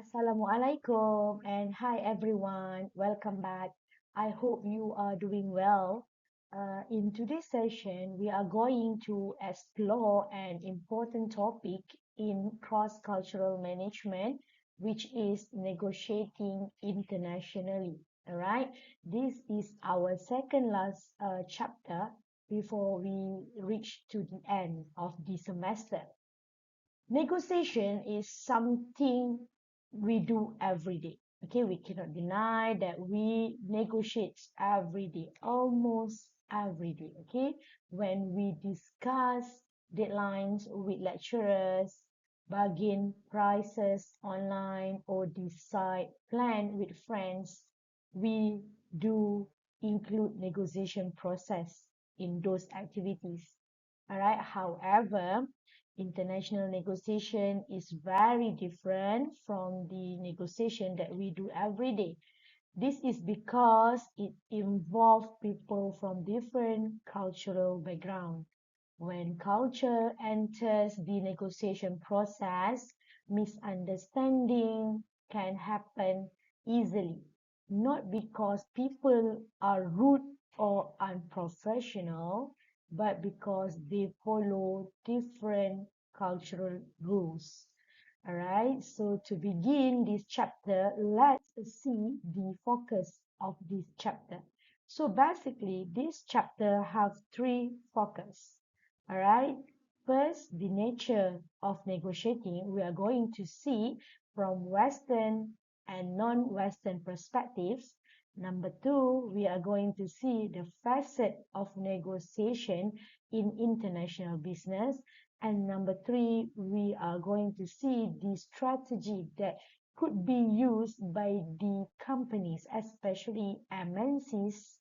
Assalamualaikum and hi everyone. Welcome back. I hope you are doing well. In today's session, we are going to explore an important topic in cross-cultural management, which is negotiating internationally. All right. This is our second last chapter before we reach to the end of the semester. Negotiation is something we do every day. Okay, we cannot deny that we negotiate every day, almost every day. Okay, when we discuss deadlines with lecturers, bargain prices online, or decide plan with friends, we do include negotiation process in those activities. All right. However, international negotiation is very different from the negotiation that we do every day. This is because it involves people from different cultural background. When culture enters the negotiation process, misunderstanding can happen easily, not because people are rude or unprofessional, but because they follow different cultural rules. All right, so to begin this chapter, let's see the focus of this chapter. So basically, this chapter have three focus. All right. First, the nature of negotiating. We are going to see from Western and non-Western perspectives. Number two, we are going to see the facet of negotiation in international business. And number three, we are going to see the strategy that could be used by the companies, especially MNCs,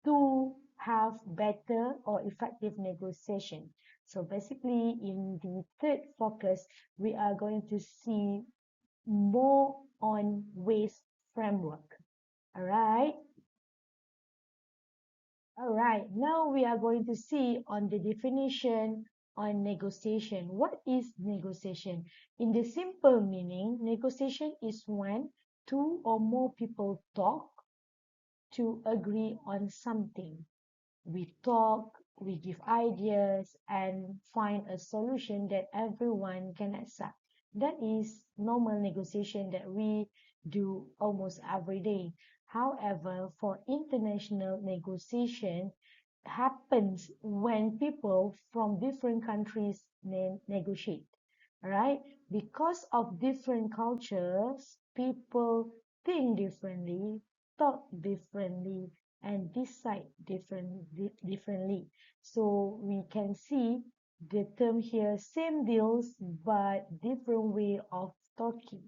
to have better or effective negotiation. So basically, in the third focus, we are going to see more on waste framework. All right. All right. Now we are going to see on the definition on negotiation. What is negotiation? In the simple meaning, negotiation is when two or more people talk to agree on something. We talk, we give ideas, and find a solution that everyone can accept. That is normal negotiation that we do almost every day. However, for international negotiation, happens when people from different countries negotiate, right? Because of different cultures, people think differently, talk differently, and decide differently. So we can see the term here, same deals, but different way of talking.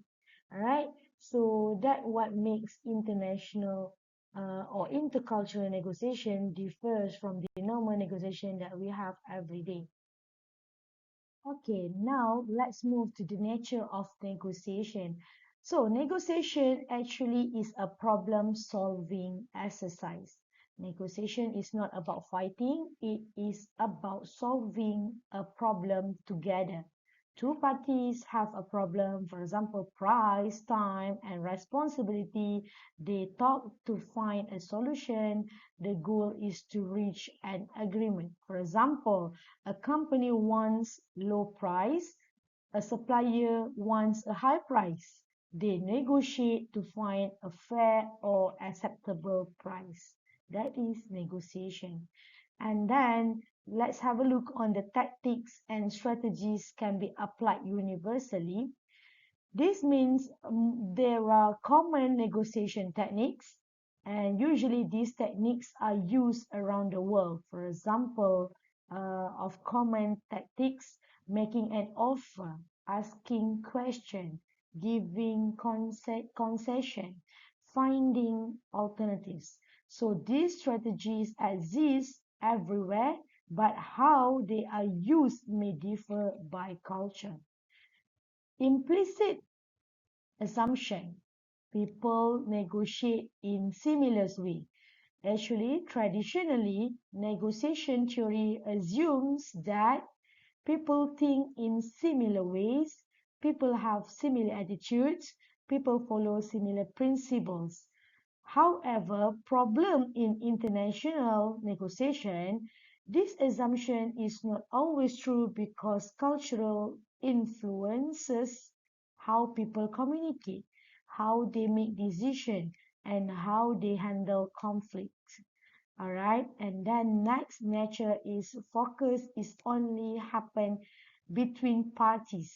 All right. So that what makes international or intercultural negotiation differs from the normal negotiation that we have every day. Okay, now let's move to the nature of negotiation. So, negotiation actually is a problem solving exercise. Negotiation is not about fighting, it is about solving a problem together. Two parties have a problem, for example, price, time, and responsibility. They talk to find a solution. The goal is to reach an agreement. For example, a company wants low price, a supplier wants a high price. They negotiate to find a fair or acceptable price. That is negotiation. And then let's have a look on the tactics and strategies can be applied universally. This means there are common negotiation techniques, and usually these techniques are used around the world. For example, of common tactics, making an offer, asking question, giving concession, finding alternatives. So these strategies exist everywhere, but how they are used may differ by culture. Implicit assumption. People negotiate in similar way. Actually, traditionally, negotiation theory assumes that people think in similar ways, people have similar attitudes, people follow similar principles. However, problem in international negotiation, this assumption is not always true because cultural influences how people communicate, how they make decisions, and how they handle conflicts. All right, and then next nature is focus is only happen between parties.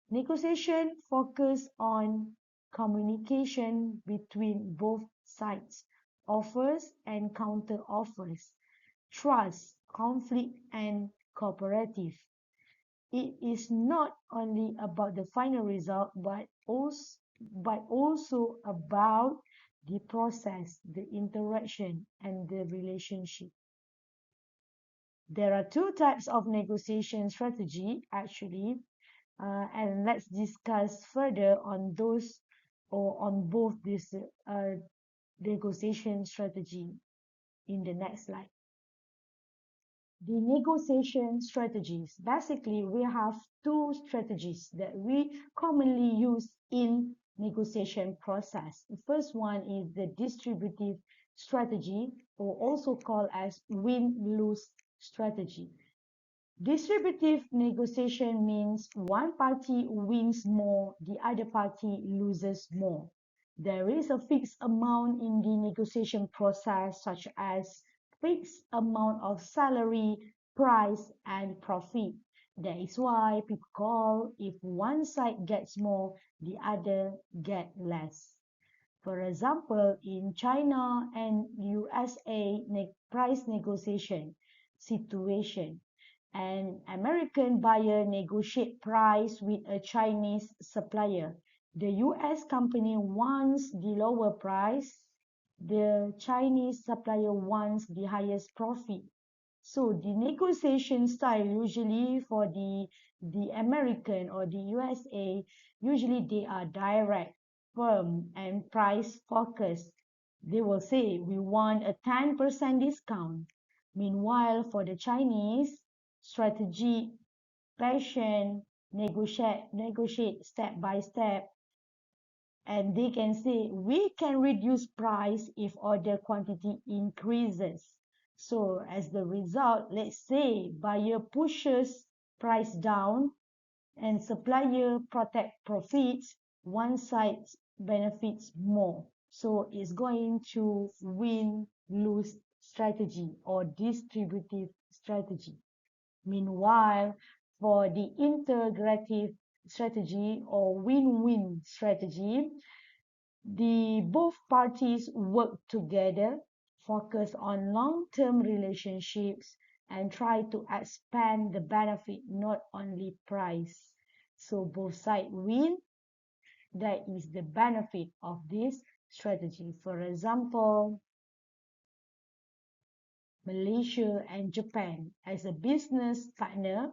Negotiation focus on communication between both sides, offers and counter offers, trust, conflict, and cooperative. It is not only about the final result, but also about the process, the interaction, and the relationship. There are two types of negotiation strategy actually, and let's discuss further on those or on both this negotiation strategy in the next slide. The negotiation strategies. Basically, we have two strategies that we commonly use in negotiation process. The first one is the distributive strategy, or also called as win-lose strategy. Distributive negotiation means one party wins more, the other party loses more. There is a fixed amount in the negotiation process, such as fixed amount of salary, price, and profit. That is why people call if one side gets more, the other get less. For example, in China and USA price negotiation situation, an American buyer negotiates price with a Chinese supplier. The US company wants the lower price. The Chinese supplier wants the highest profit. So the negotiation style usually for the American or the USA, usually they are direct, firm, and price focused. They will say we want a 10% discount. Meanwhile, for the Chinese, strategy, passion, negotiate step by step, and they can say we can reduce price if order quantity increases. So as the result, let's say buyer pushes price down and supplier protect profits, one side benefits more. So it's going to win-lose strategy or distributive strategy. Meanwhile, for the integrative strategy or win-win strategy, the both parties work together, focus on long-term relationships, and try to expand the benefit, not only price. So both sides win. That is the benefit of this strategy. For example, Malaysia and Japan as a business partner,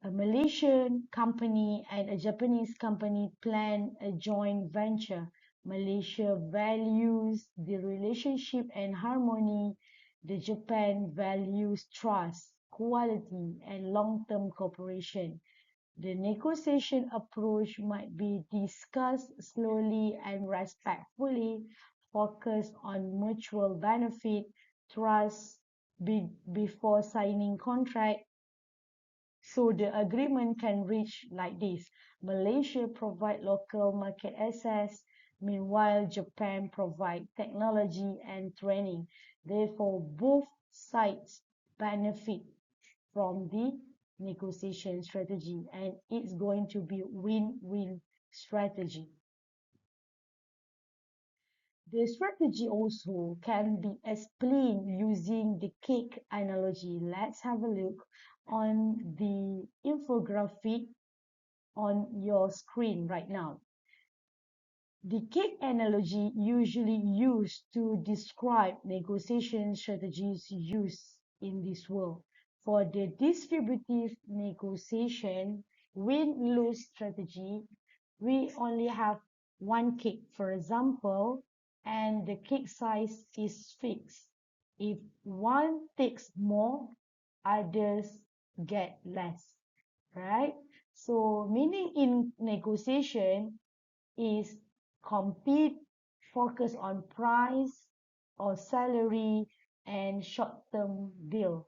a Malaysian company and a Japanese company plan a joint venture. Malaysia values the relationship and harmony. The Japan values trust, quality, and long-term cooperation. The negotiation approach might be discussed slowly and respectfully, focused on mutual benefit, trust before signing contract. So the agreement can reach like this. Malaysia provide local market access, meanwhile Japan provide technology and training. Therefore, both sides benefit from the negotiation strategy, and it's going to be win-win strategy. The strategy also can be explained using the cake analogy. Let's have a look on the infographic on your screen right now. The cake analogy usually used to describe negotiation strategies used in this world. For the distributive negotiation win-lose strategy, we only have one cake, for example, and the cake size is fixed. If one takes more, others get less, right? So meaning in negotiation, is compete, focus on price or salary and short-term deal.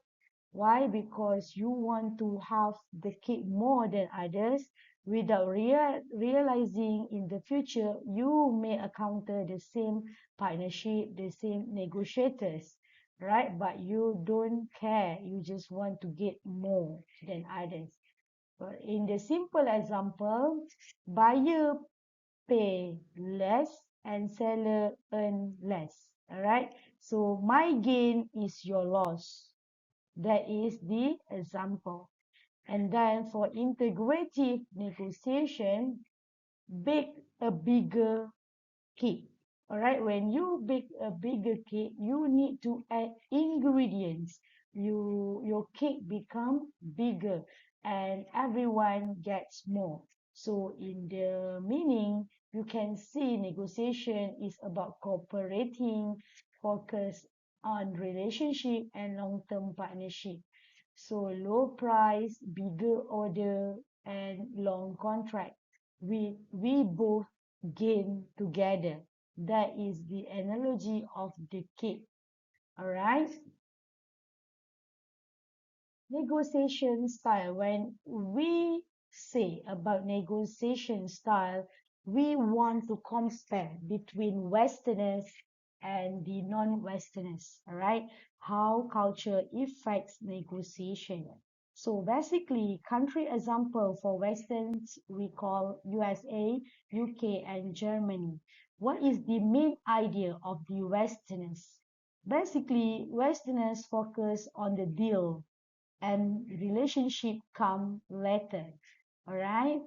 Why? Because you want to have the cake more than others without realizing in the future you may encounter the same partnership, the same negotiators, right? But you don't care. You just want to get more than others. But in the simple example, buyer pay less and seller earn less. All right. So my gain is your loss. That is the example. And then for integrative negotiation, bake a bigger cake. All right, when you bake a bigger cake, you need to add ingredients. Your cake become bigger and everyone gets more. So in the meaning, you can see negotiation is about cooperating, focus on relationship and long-term partnership. So low price, bigger order, and long contract. We both gain together. That is the analogy of the cake. All right. Negotiation style. When we say about negotiation style, we want to compare between Westerners and the non-Westerners. All right. How culture affects negotiation. So basically, country example for Westerns we call USA, UK, and Germany. What is the main idea of the Westerners? Basically, Westerners focus on the deal and relationship come later. All right.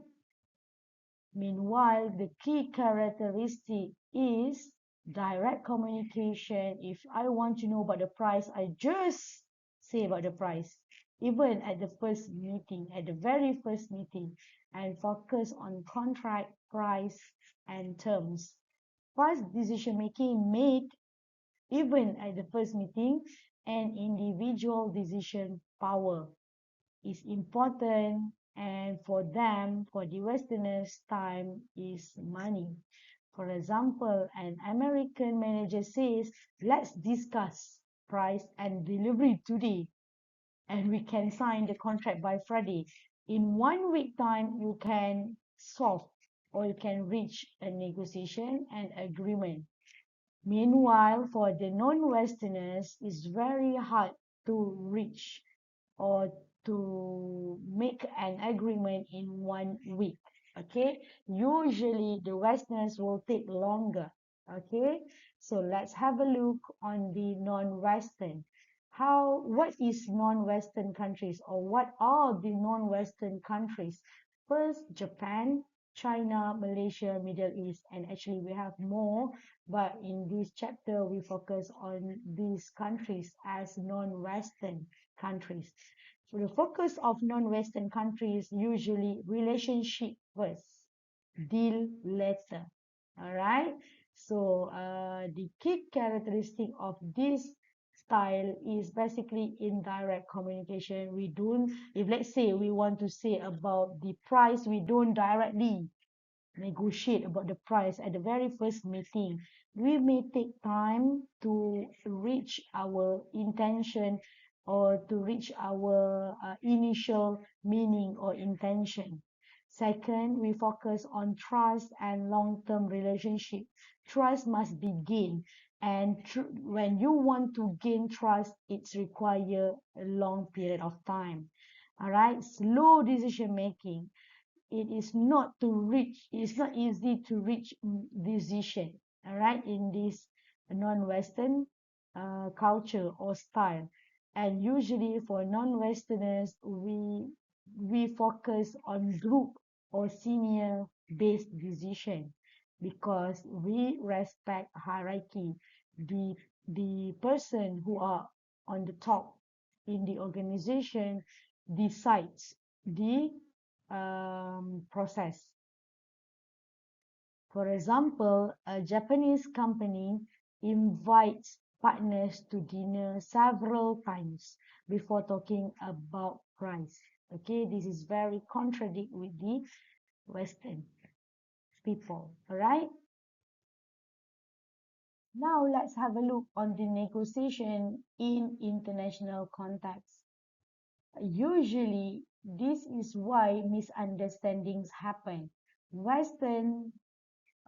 Meanwhile, the key characteristic is direct communication. If I want to know about the price, I just say about the price. Even at the first meeting, at the very first meeting, and focus on contract, price, and terms. Fast decision making made even at the first meeting and individual decision power is important, and for them, for the Westerners, time is money. For example, an American manager says, let's discuss price and delivery today, and we can sign the contract by Friday. In 1 week time, you can solve or you can reach a negotiation and agreement. Meanwhile, for the non-Westerners, it's very hard to reach or to make an agreement in 1 week. Okay, usually the Westerners will take longer. Okay, so let's have a look on the non-Western. What is non-Western countries, or what are the non-Western countries? First, Japan, China, Malaysia, Middle East, and actually we have more, but in this chapter we focus on these countries as non-Western countries. So the focus of non-Western countries usually relationship first, deal later. All right. So the key characteristic of this style is basically indirect communication. We don't, if let's say we want to say about the price, we don't directly negotiate about the price at the very first meeting. We may take time to reach our intention or to reach our initial meaning or intention. Second, we focus on trust and long-term relationship. Trust must be gained, and when you want to gain trust, it's require a long period of time. All right, slow decision making. It's not easy to reach decision, all right, in this non-Western culture or style. And usually for non-Westerners, we focus on group or senior based decision because we respect hierarchy. The person who are on the top in the organization decides the process. For example, a Japanese company invites partners to dinner several times before talking about price. Okay, this is very contradict with the Western. people. All right. Now let's have a look on the negotiation in international context. Usually, this is why misunderstandings happen. Western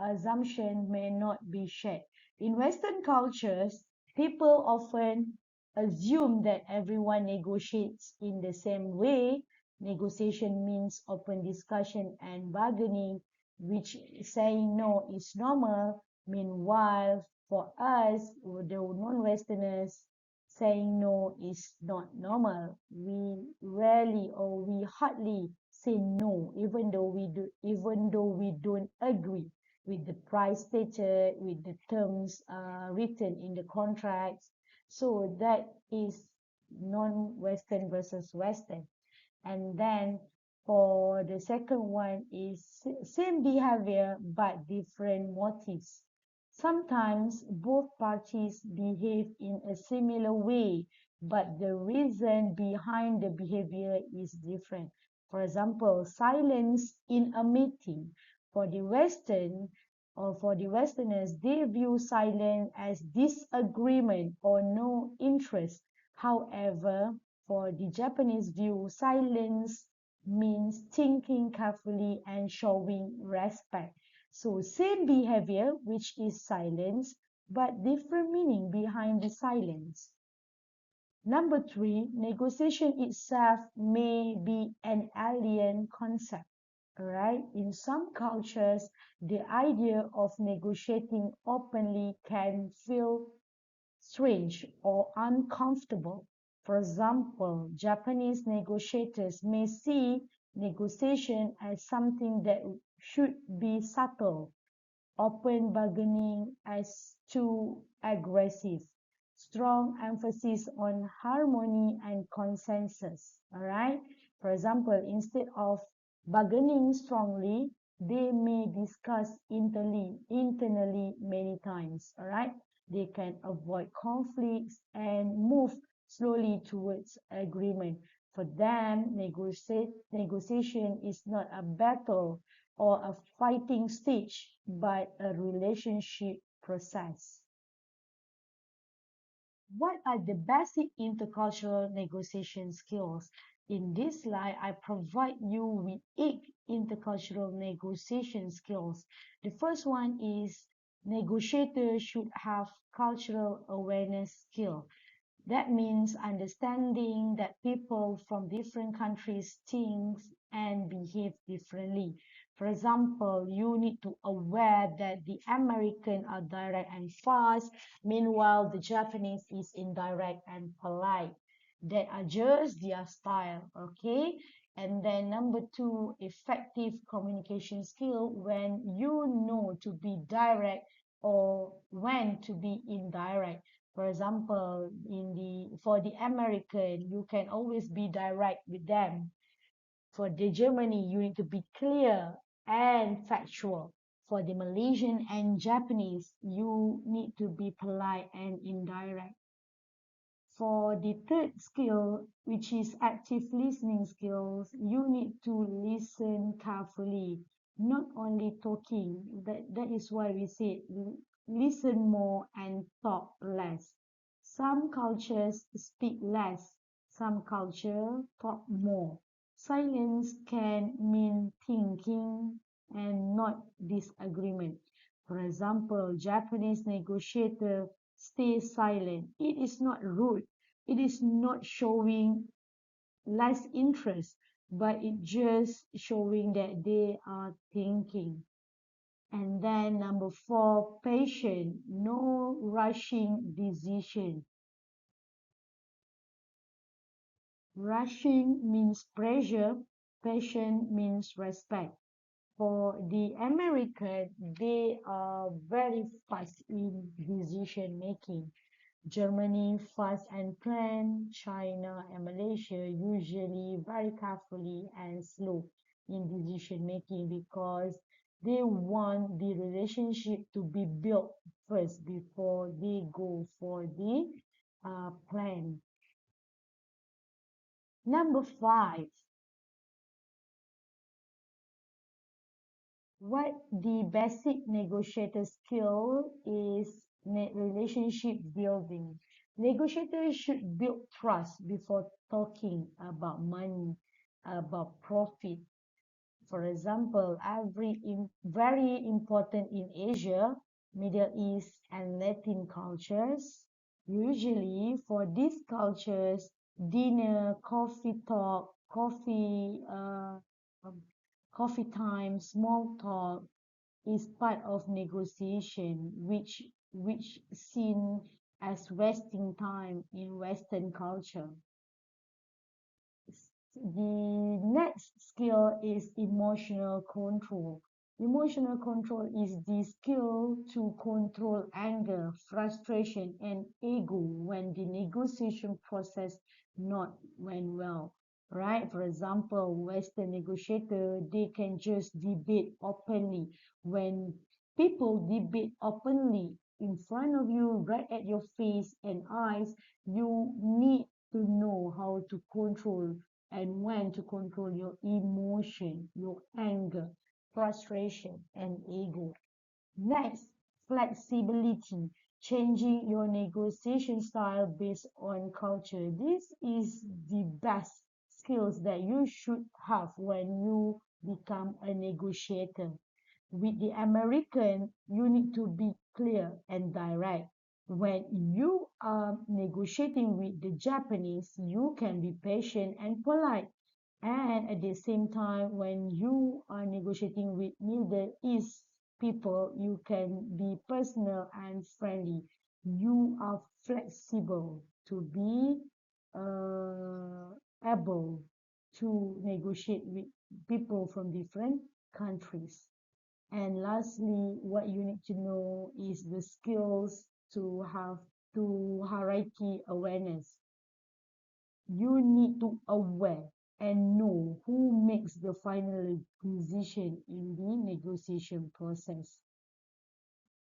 assumption may not be shared. In Western cultures, people often assume that everyone negotiates in the same way. Negotiation means open discussion and bargaining, which saying no is normal. Meanwhile, for us, the non-Westerners, saying no is not normal. We rarely or we hardly say no, even though we don't agree with the price stated, with the terms written in the contracts. So that is non-Western versus Western. And then for the second one is same behavior but different motives. Sometimes both parties behave in a similar way, but the reason behind the behavior is different. For example, silence in a meeting. For the Western or for the Westerners, they view silence as disagreement or no interest. However, for the Japanese view, silence means thinking carefully and showing respect. So same behavior, which is silence, but different meaning behind the silence. Number three, negotiation itself may be an alien concept. Right? In some cultures, the idea of negotiating openly can feel strange or uncomfortable. For example, Japanese negotiators may see negotiation as something that should be subtle, open bargaining as too aggressive, strong emphasis on harmony and consensus. All right. For example, instead of bargaining strongly, they may discuss internally many times. All right. They can avoid conflicts and move slowly towards agreement. For them, negotiation is not a battle or a fighting stage, but a relationship process. What are the basic intercultural negotiation skills? In this slide, I provide you with 8 intercultural negotiation skills. The first one is negotiators should have cultural awareness skill. That means understanding that people from different countries think and behave differently. For example, you need to aware that the American are direct and fast, meanwhile the Japanese is indirect and polite. That adjusts their style, okay? And then number two, effective communication skill when you know to be direct or when to be indirect. For example, for the American, you can always be direct with them. For the Germany, you need to be clear and factual. For the Malaysian and Japanese, you need to be polite and indirect. For the third skill, which is active listening skills, you need to listen carefully, not only talking. That is why we say listen more and talk less. Some cultures speak less, some cultures talk more. Silence can mean thinking and not disagreement. For example, Japanese negotiator stay silent. It is not rude. It is not showing less interest, but it just showing that they are thinking. And then number four, patient, no rushing decision. Rushing means pressure, patient means respect. For the American, they are very fast in decision making. Germany fast and plan, China and Malaysia usually very carefully and slow in decision making because they want the relationship to be built first before they go for the plan. Number five, What the basic negotiator skill is relationship building. Negotiators should build trust before talking about money, about profit. For example, very important in Asia, Middle East, and Latin cultures. Usually, for these cultures, dinner, coffee talk, um, coffee time, small talk is part of negotiation, which seen as wasting time in Western culture. The next skill is emotional control. Emotional control is the skill to control anger, frustration, and ego when the negotiation process not went well. Right? For example, Western negotiator, they can just debate openly. When people debate openly in front of you, right at your face and eyes, you need to know how to control and when to control your emotion, your anger, frustration, and ego. Next, flexibility, changing your negotiation style based on culture. This is the best skills that you should have when you become a negotiator. With the American, you need to be clear and direct. When you are negotiating with the Japanese, you can be patient and polite. And at the same time, when you are negotiating with Middle East people, you can be personal and friendly. You are flexible to be able to negotiate with people from different countries. And lastly, what you need to know is the skills to have to hierarchy awareness. You need to aware and know who makes the final decision in the negotiation process.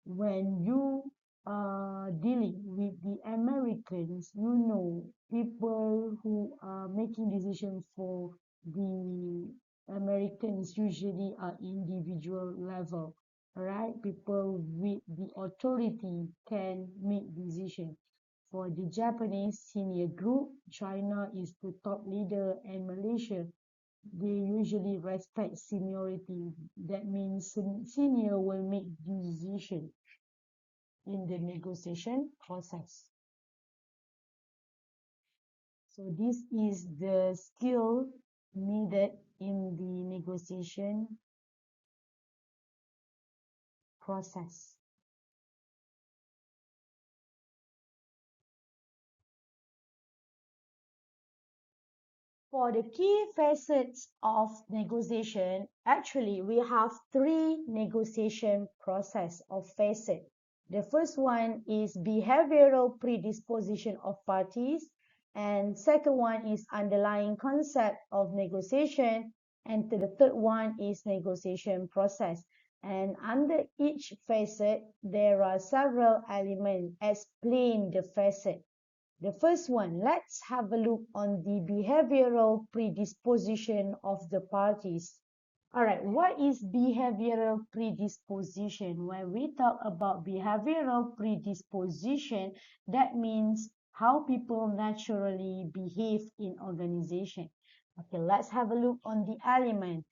When you are dealing with the Americans, you know people who are making decisions for the Americans usually are individual level, right? People with the authority can make decisions. For the Japanese senior group, China is the top leader, and Malaysia, they usually respect seniority. That means senior will make decision in the negotiation process. So this is the skill needed in the negotiation process. For the key facets of negotiation, actually we have three negotiation process of facet. The first one is behavioral predisposition of parties, and second one is underlying concept of negotiation, and the third one is negotiation process. And under each facet, there are several elements explain the facet. The first one, let's have a look on the behavioral predisposition of the parties. All right, what is behavioral predisposition? When we talk about behavioral predisposition, that means how people naturally behave in organization. Okay, let's have a look on the element.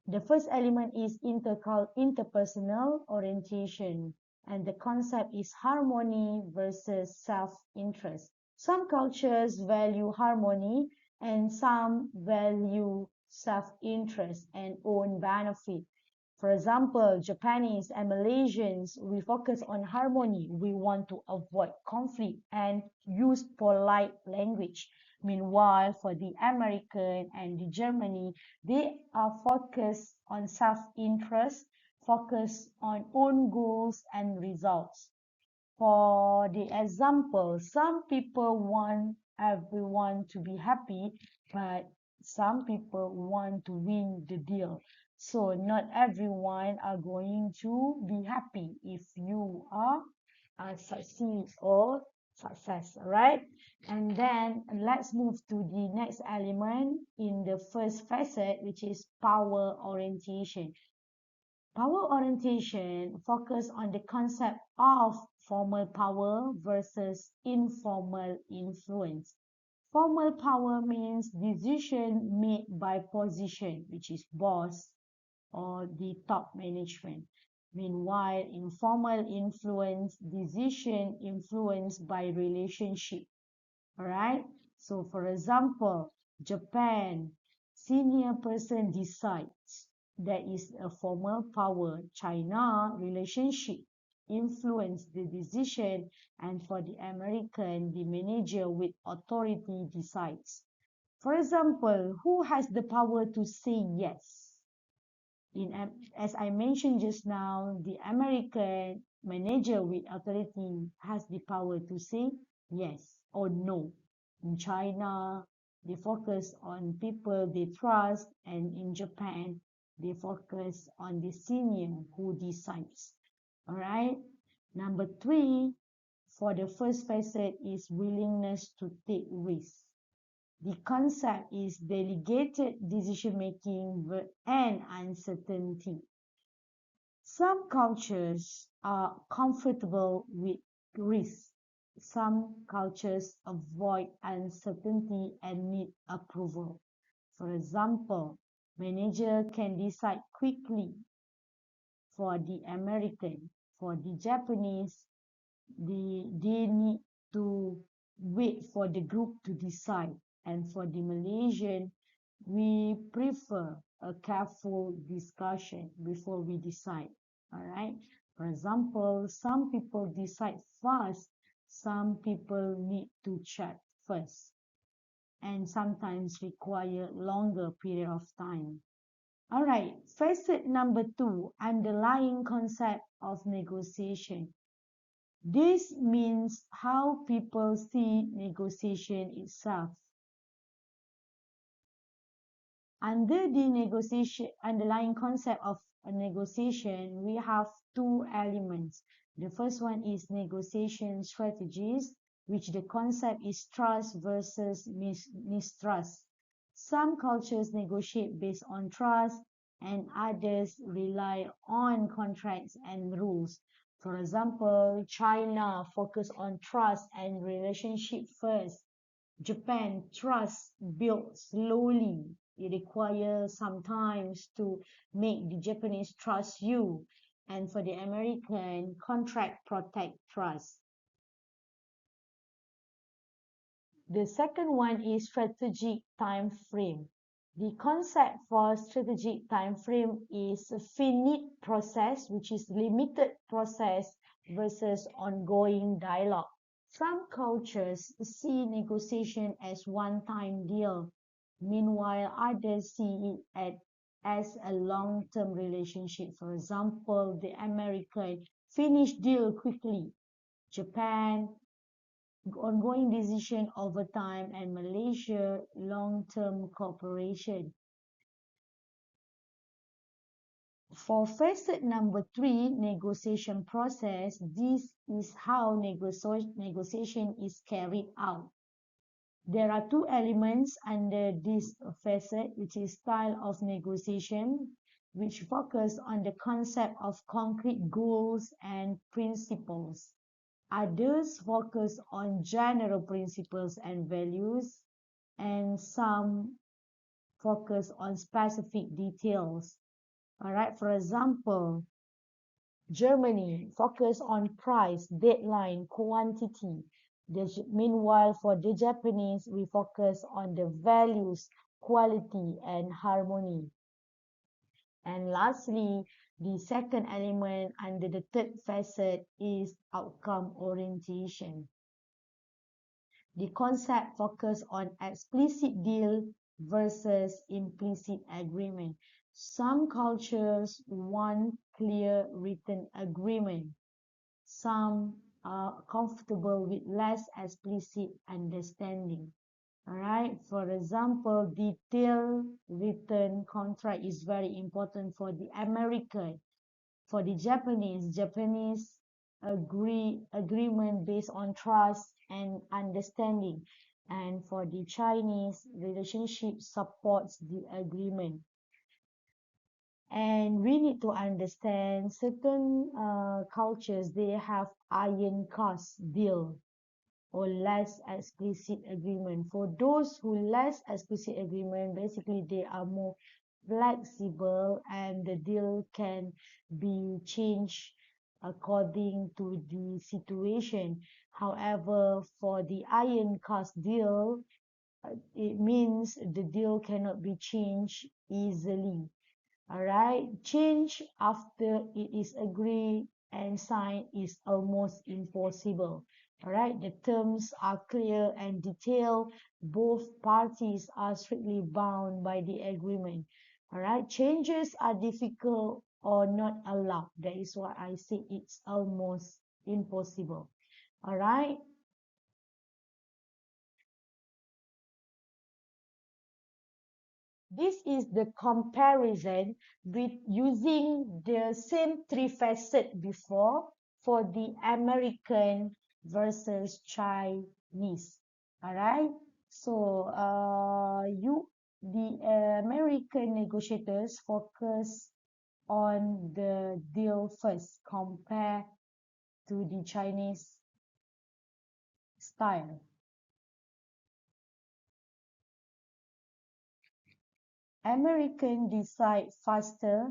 The first element is interpersonal orientation, and the concept is harmony versus self-interest. Some cultures value harmony, and some value self-interest and own benefit. For example, Japanese and Malaysians, we focus on harmony. We want to avoid conflict and use polite language. Meanwhile, for the American and the Germany, they are focused on self-interest, focused on own goals and results. For the example, some people want everyone to be happy, but some people want to win the deal. So not everyone are going to be happy if you are a succeed or success, right? And then let's move to the next element in the first facet, which is power orientation. Power orientation focus on the concept of formal power versus informal influence. Formal power means decision made by position, which is boss or the top management. Meanwhile, informal influence, decision influenced by relationship. Alright? So for example, Japan, senior person decides. That is a formal power. China, relationship influence the decision, and for the American, the manager with authority decides. For example, who has the power to say yes? As I mentioned just now, the American manager with authority has the power to say yes or no. In China, they focus on people they trust, and in Japan, they focus on the senior who decides. All right. Number three, for the first facet is willingness to take risks. The concept is delegated decision making and uncertainty. Some cultures are comfortable with risk. Some cultures avoid uncertainty and need approval. For example, manager can decide quickly for the American. For the Japanese, they need to wait for the group to decide. And for the Malaysian, we prefer a careful discussion before we decide. All right. For example, some people decide fast, some people need to chat first, and sometimes require longer period of time. All right. Facet number two, underlying concept of negotiation. This means how people see negotiation itself. Under the negotiation, underlying concept of a negotiation, we have two elements. The first one is negotiation strategies, which the concept is trust versus mistrust. Some cultures negotiate based on trust, and others rely on contracts and rules. For example, China focus on trust and relationship first. Japan, trust built slowly. It requires some time to make the Japanese trust you. And for the American, contract protect trust. The second one is strategic time frame. The concept for strategic time frame is a finite process, which is limited process versus ongoing dialogue. Some cultures see negotiation as one-time deal, meanwhile others see it as a long-term relationship. For example, the American finish deal quickly, Japan ongoing decision over time, and Malaysia long-term cooperation. For facet number three, negotiation process, this is how negotiation is carried out. There are two elements under this facet, which is style of negotiation, which focus on the concept of concrete goals and principles. Others focus on general principles and values, and some focus on specific details. All right, for example, Germany focus on price, deadline, quantity. Meanwhile, for the Japanese, we focus on the values, quality, and harmony. And lastly, the second element under the third facet is outcome orientation. The concept focus on explicit deal versus implicit agreement. Some cultures want clear written agreement. Some are comfortable with less explicit understanding. Alright, for example, detailed written contract is very important for the American. For the Japanese agreement based on trust and understanding. And for the Chinese, relationship supports the agreement. And we need to understand certain cultures, they have iron cast deal or less explicit agreement. For those who less explicit agreement, basically they are more flexible and the deal can be changed according to the situation. However, for the iron cast deal, it means the deal cannot be changed easily. All right, change after it is agreed and signed is almost impossible. All right, the terms are clear and detailed. Both parties are strictly bound by the agreement. All right, changes are difficult or not allowed. That is why I say it's almost impossible. All right. This is the comparison with using the same three facet before for the American versus Chinese. All right. So the American negotiators focus on the deal first compared to the Chinese style. American decide faster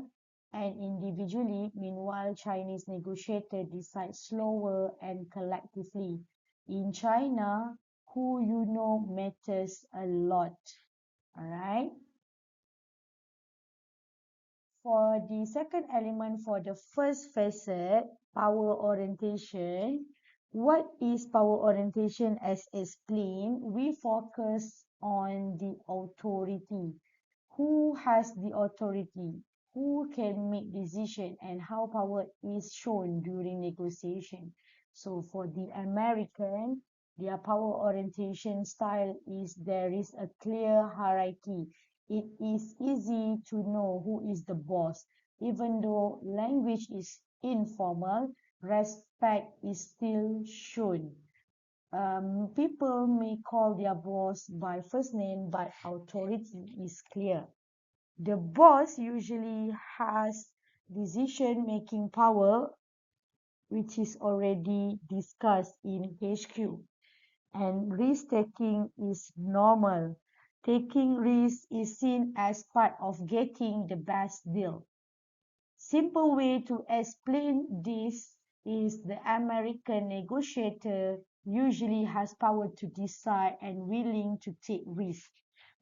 and individually, meanwhile Chinese negotiator decide slower and collectively. In China, who you know matters a lot. Alright. For the second element, for the first facet, power orientation. What is power orientation as explained? We focus on the authority. Who has the authority? Who can make decision and how power is shown during negotiation? So for the American, their power orientation style is there is a clear hierarchy. It is easy to know who is the boss. Even though language is informal, respect is still shown. People may call their boss by first name, but authority is clear. The boss usually has decision-making power, which is already discussed in HQ. And risk-taking is normal. Taking risk is seen as part of getting the best deal. Simple way to explain this is the American negotiator usually has power to decide and willing to take risk.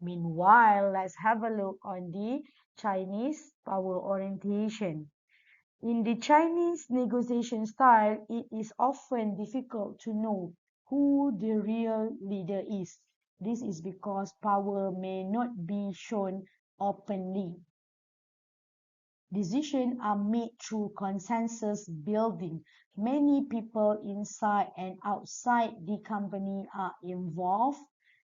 Meanwhile, let's have a look on the Chinese power orientation. In the Chinese negotiation style, it is often difficult to know who the real leader is. This is because power may not be shown openly. Decisions are made through consensus building. Many people inside and outside the company are involved,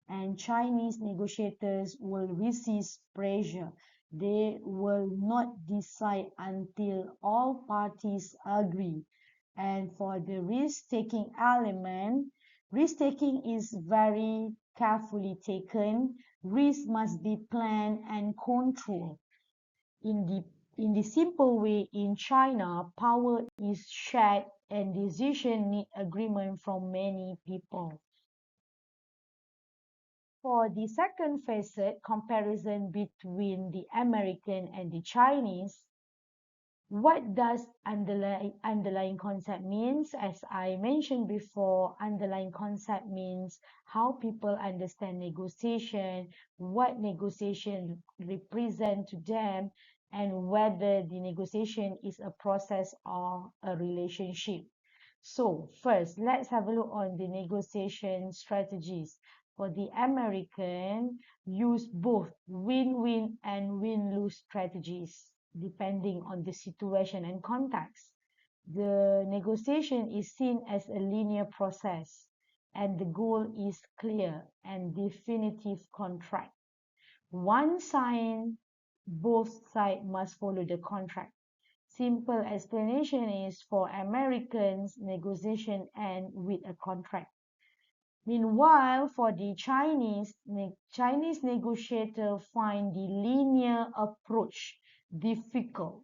and Chinese negotiators will resist pressure. They will not decide until all parties agree. And for the risk-taking element, risk-taking is very carefully taken. Risk must be planned and controlled. In the simple way, in China, power is shared and decision need agreement from many people. For the second facet, comparison between the American and the Chinese, what does underlying concept means? As I mentioned before, underlying concept means how people understand negotiation, what negotiation represent to them, and whether the negotiation is a process or a relationship. So first, let's have a look on the negotiation strategies. For the American, use both win-win and win-lose strategies depending on the situation and context. The negotiation is seen as a linear process and the goal is clear and definitive contract. One sign, both sides must follow the contract. Simple explanation is for Americans, negotiation end with a contract. Meanwhile, for the Chinese negotiator find the linear approach. difficult.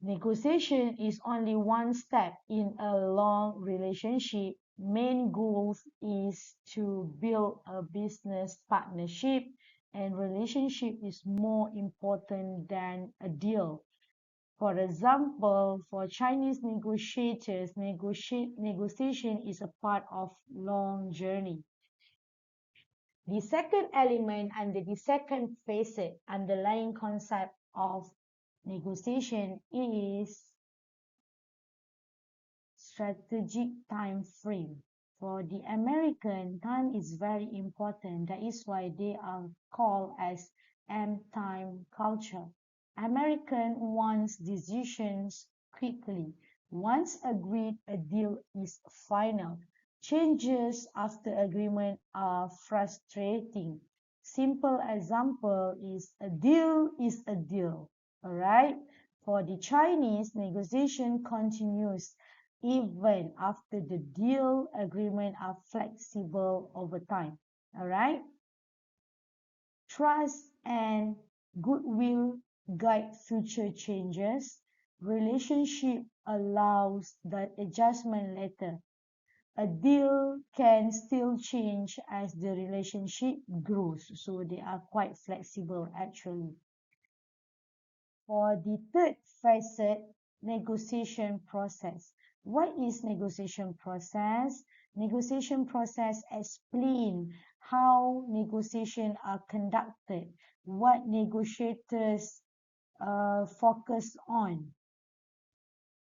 Negotiation is only one step in a long relationship. Main goal is to build a business partnership, and relationship is more important than a deal. For example, for Chinese negotiators, negotiation is a part of long journey. The second element under the second facet underlying concept of negotiation is strategic time frame. For the American, time is very important. That is why they are called as M-time culture. American wants decisions quickly. Once agreed, a deal is final. Changes after agreement are frustrating. Simple example is a deal is a deal. All right. For the Chinese, negotiation continues even after the deal agreement are flexible over time. All right. Trust and goodwill guide future changes. Relationship allows the adjustment later. A deal can still change as the relationship grows, so they are quite flexible actually. For the third facet, negotiation process. What is negotiation process? Negotiation process explain how negotiations are conducted, what negotiators focus on,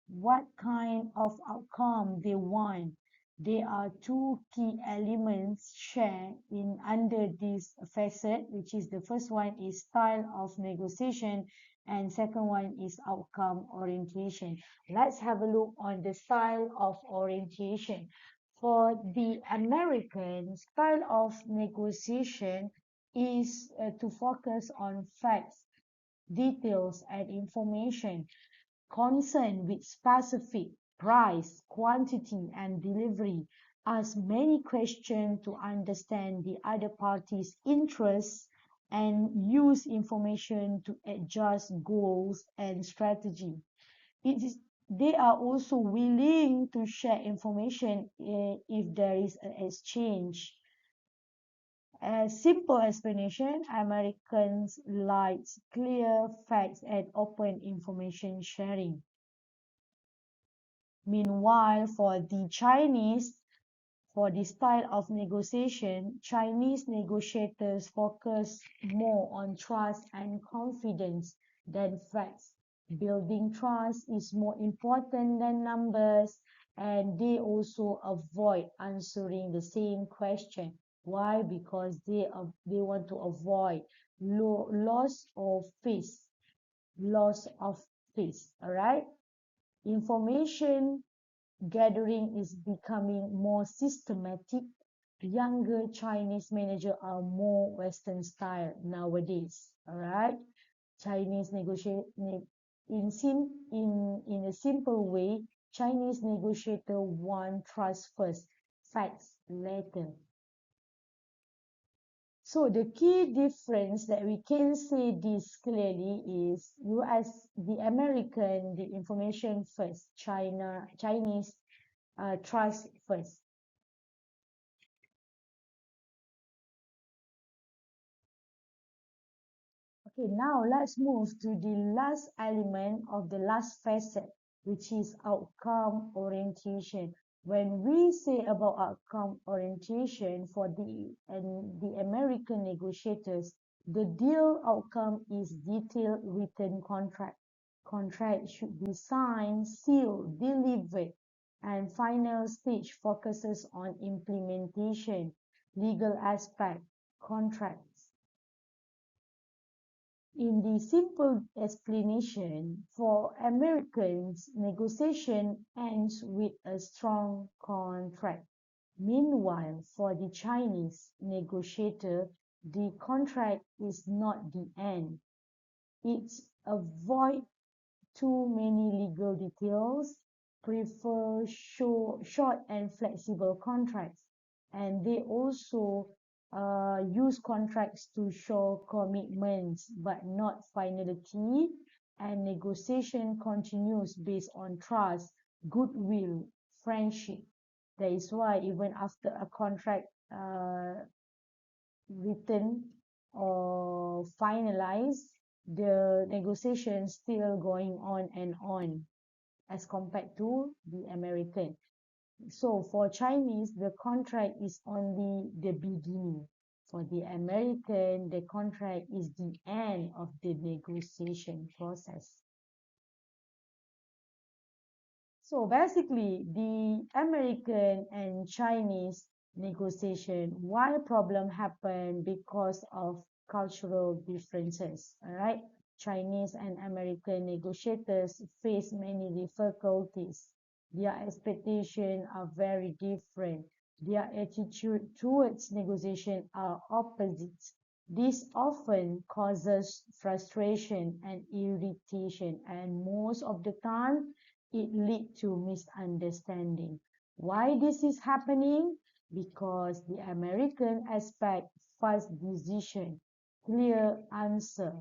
what kind of outcome they want. There are two key elements shared in under this facet, which is the first one is style of negotiation and second one is outcome orientation. Let's have a look on the style of orientation. For the American style of negotiation is to focus on facts, details, and information concerned with specific price, quantity, and delivery. Ask many questions to understand the other party's interests and use information to adjust goals and strategy. It is, they are also willing to share information if there is an exchange. A simple explanation, Americans like clear facts and open information sharing. Meanwhile, for the Chinese, for the style of negotiation, Chinese negotiators focus more on trust and confidence than facts. Building trust is more important than numbers, and they also avoid answering the same question. Why? Because they want to avoid loss of face, loss of face. All right. Information gathering is becoming more systematic. Younger Chinese managers are more Western style nowadays. All right, Chinese negotiate in a simple way. Chinese negotiator want trust first, facts later. So the key difference that we can say this clearly is US, the American, the information first, Chinese trust first. Okay, now let's move to the last element of the last facet, which is outcome orientation. When we say about outcome orientation for the American negotiators, the deal outcome is detailed written contract. Contract should be signed, sealed, delivered, and final stage focuses on implementation, legal aspect, contracts. In the simple explanation, for Americans, negotiation ends with a strong contract. Meanwhile, for the Chinese negotiator, the contract is not the end. It's avoid too many legal details, prefer short and flexible contracts, and they also use contracts to show commitments but not finality, and negotiation continues based on trust, goodwill, friendship. That is why even after a contract written or finalized, the negotiation still going on and on as compared to the American. So for Chinese, the contract is only the beginning. For the American, the contract is the end of the negotiation process. So basically, the American and Chinese negotiation, why problem happen because of cultural differences, all right? Chinese and American negotiators face many difficulties. Their expectations are very different. Their attitude towards negotiation are opposites. This often causes frustration and irritation, and most of the time it lead to misunderstanding. Why this is happening? Because the American expect fast decision, clear answer,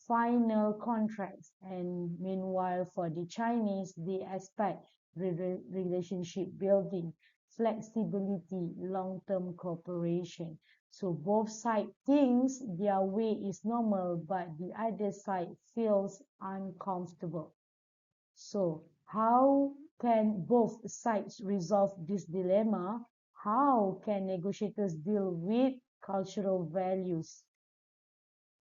final contracts, and meanwhile for the Chinese, they expect relationship building, flexibility, long-term cooperation. So both sides thinks their way is normal, but the other side feels uncomfortable. So how can both sides resolve this dilemma? How can negotiators deal with cultural values?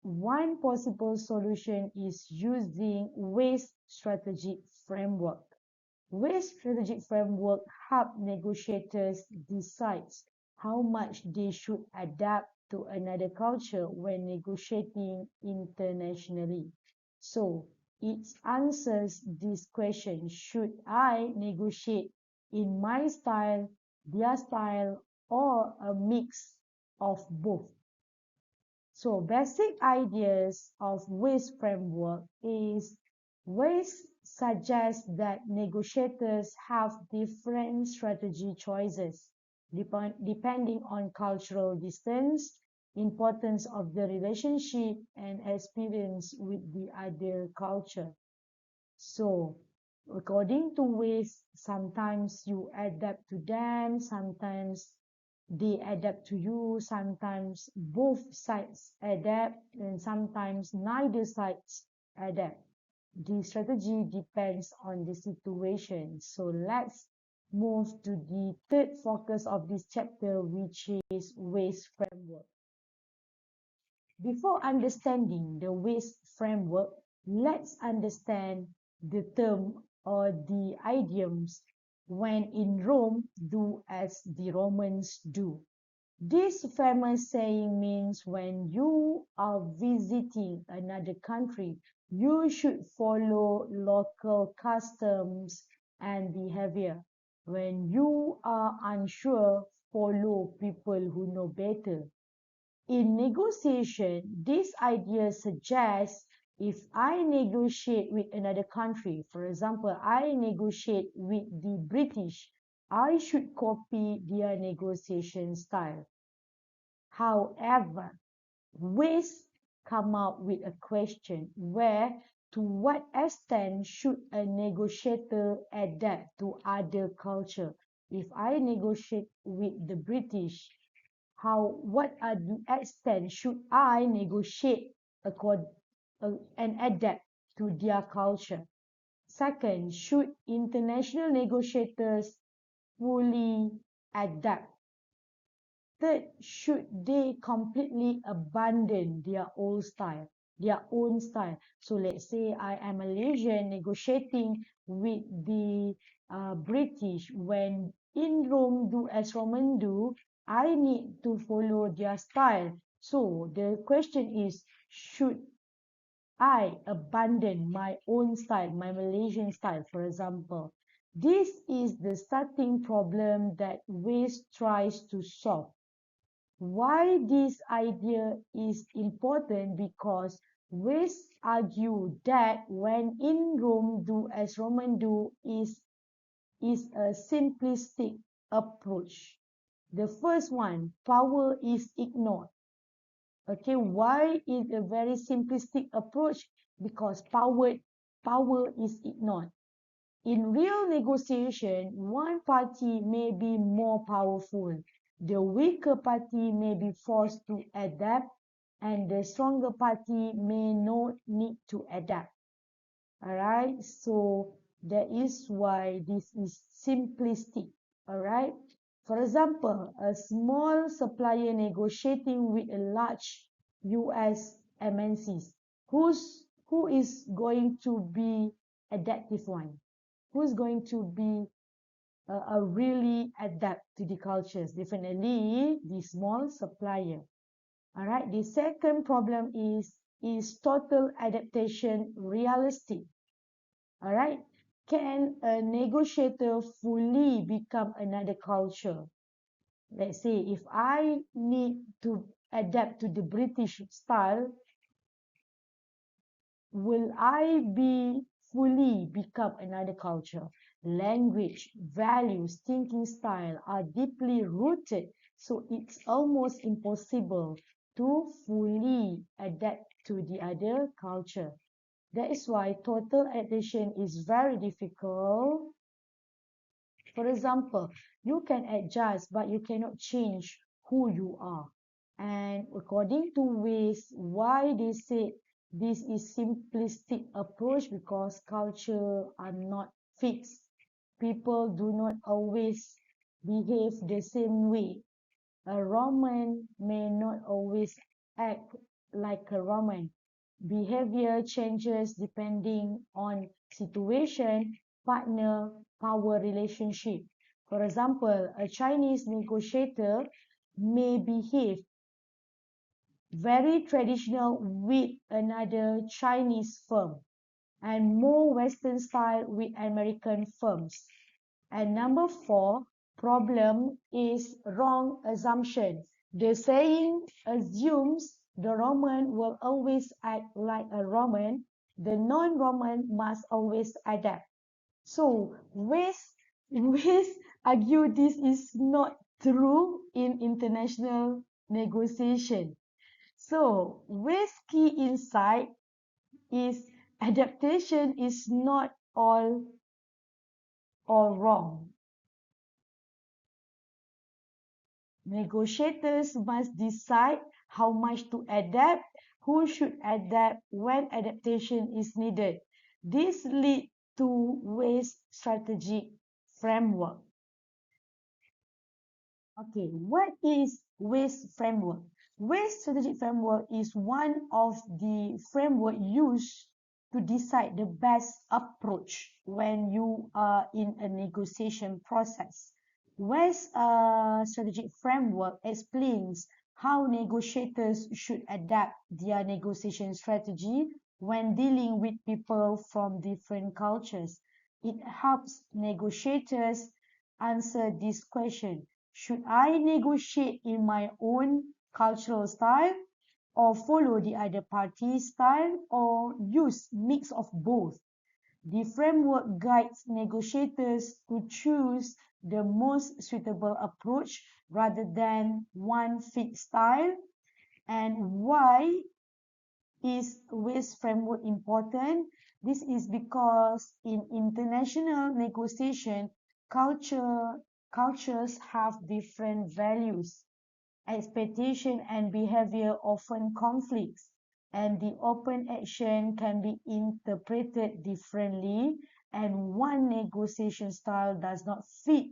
One possible solution is using waste strategic framework. Waste strategic framework help negotiators decide how much they should adapt to another culture when negotiating internationally. So it answers this question: should I negotiate in my style, their style, or a mix of both? So basic ideas of waste framework is waste suggests that negotiators have different strategy choices depending on cultural distance, importance of the relationship, and experience with the other culture. So according to ways, sometimes you adapt to them, sometimes they adapt to you, sometimes both sides adapt, and sometimes neither sides adapt. The strategy depends on the situation. So let's move to the third focus of this chapter, which is waste framework. Before understanding the waste framework, let's understand the term or the idioms when in Rome, do as the Romans do. This famous saying means when you are visiting another country, you should follow local customs and behavior. When you are unsure, follow people who know better. In negotiation, this idea suggests if I negotiate with another country, for example, I negotiate with the British, I should copy their negotiation style. However, Ways come out with a question where to what extent should a negotiator adapt to other culture? If I negotiate with the British, what are the extent should I negotiate and adapt to their culture? Second, should international negotiators fully adapt? Third, should they completely abandon their old style, their own style? So let's say I am Malaysian negotiating with the British. When in Rome, do as Roman do, I need to follow their style. So the question is, should I abandon my own style, my Malaysian style, for example? This is the starting problem that Waze tries to solve. Why this idea is important? Because West argue that when in Rome do as Roman do is a simplistic approach. The first one, power is ignored. Okay, why is a very simplistic approach? Because power is ignored. In real negotiation, one party may be more powerful. The weaker party may be forced to adapt, and the stronger party may not need to adapt. Alright, so that is why this is simplistic. Alright, for example, a small supplier negotiating with a large US MNCs. Who is going to be adaptive one? Who's going to be a really adapt to the cultures? Definitely the small supplier. All right. The second problem is total adaptation realistic? All right. Can a negotiator fully become another culture? Let's say if I need to adapt to the British style, will I be fully become another culture? Language, values, thinking style are deeply rooted, so it's almost impossible to fully adapt to the other culture. That is why total adaptation is very difficult. For example, you can adjust, but you cannot change who you are. And according to ways, why they say this is simplistic approach, because culture are not fixed. People do not always behave the same way. A Roman may not always act like a Roman. Behavior changes depending on situation, partner, power relationship. For example, a Chinese negotiator may behave very traditional with another Chinese firm and more Western style with American firms. And number four, problem is wrong assumption. The saying assumes the Roman will always act like a Roman. The non-Roman must always adapt. So West argue this is not true in international negotiation. So West key insight is adaptation is not all or wrong. Negotiators must decide how much to adapt, who should adapt, when adaptation is needed. This leads to waste strategic framework. Okay, what is waste framework? Waste strategic framework is one of the framework used to decide the best approach when you are in a negotiation process. Waste strategic framework explains how negotiators should adapt their negotiation strategy when dealing with people from different cultures. It helps negotiators answer this question: should I negotiate in my own cultural style, or follow the other party's style, or use mix of both? The framework guides negotiators to choose the most suitable approach rather than one fixed style. And why is waste framework important? This is because in international negotiation, cultures have different values, expectation and behavior often conflicts, and the open action can be interpreted differently, and one negotiation style does not fit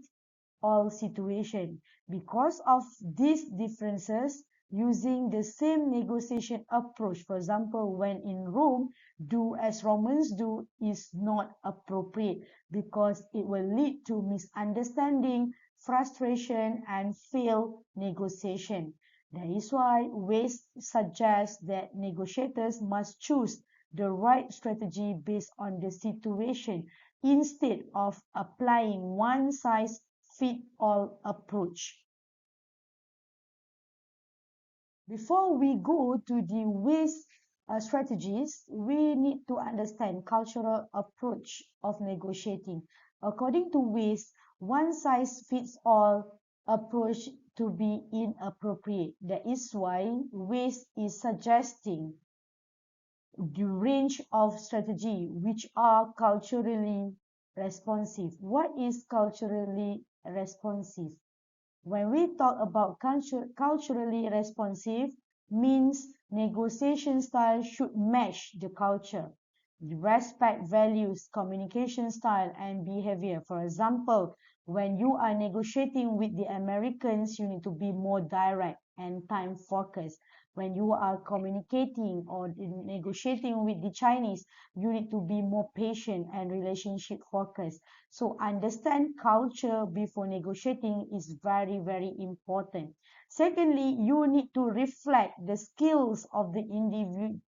all situations. Because of these differences, using the same negotiation approach, for example, when in Rome, do as Romans do, is not appropriate, because it will lead to misunderstanding, frustration, and failed negotiation. That is why West suggests that negotiators must choose the right strategy based on the situation instead of applying one size fits all approach. Before we go to the West strategies, we need to understand cultural approach of negotiating. According to West, one size fits all approach to be inappropriate. That is why WASTE is suggesting the range of strategy which are culturally responsive. What is culturally responsive? When we talk about culturally responsive, means negotiation style should match the culture, respect values, communication style, and behavior. For example, when you are negotiating with the Americans, you need to be more direct and time focused. When you are communicating or negotiating with the Chinese, you need to be more patient and relationship focused. So understand culture before negotiating is very, very important. Secondly, you need to reflect the skills of the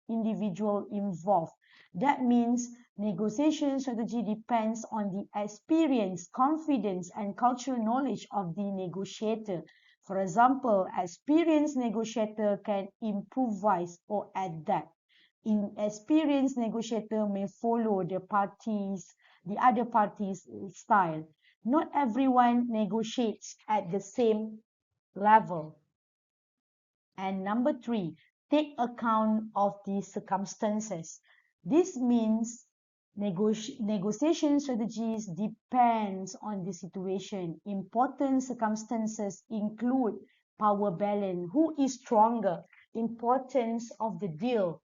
individual involved. That means negotiation strategy depends on the experience, confidence, and cultural knowledge of the negotiator. For example, experienced negotiator can improvise or adapt. Inexperienced negotiator may follow the other party's style. Not everyone negotiates at the same level. And number three, take account of the circumstances. This means negotiation strategies depends on the situation. Important circumstances include power balance, who is stronger, importance of the deal,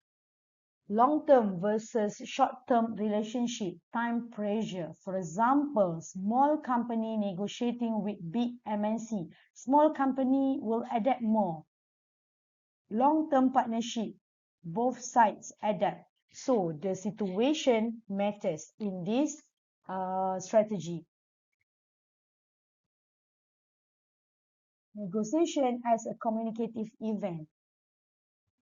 long-term versus short-term relationship, time pressure. For example, small company negotiating with big MNC. Small company will adapt more. Long-term partnership, both sides adapt. So the situation matters in this strategy. Negotiation as a communicative event.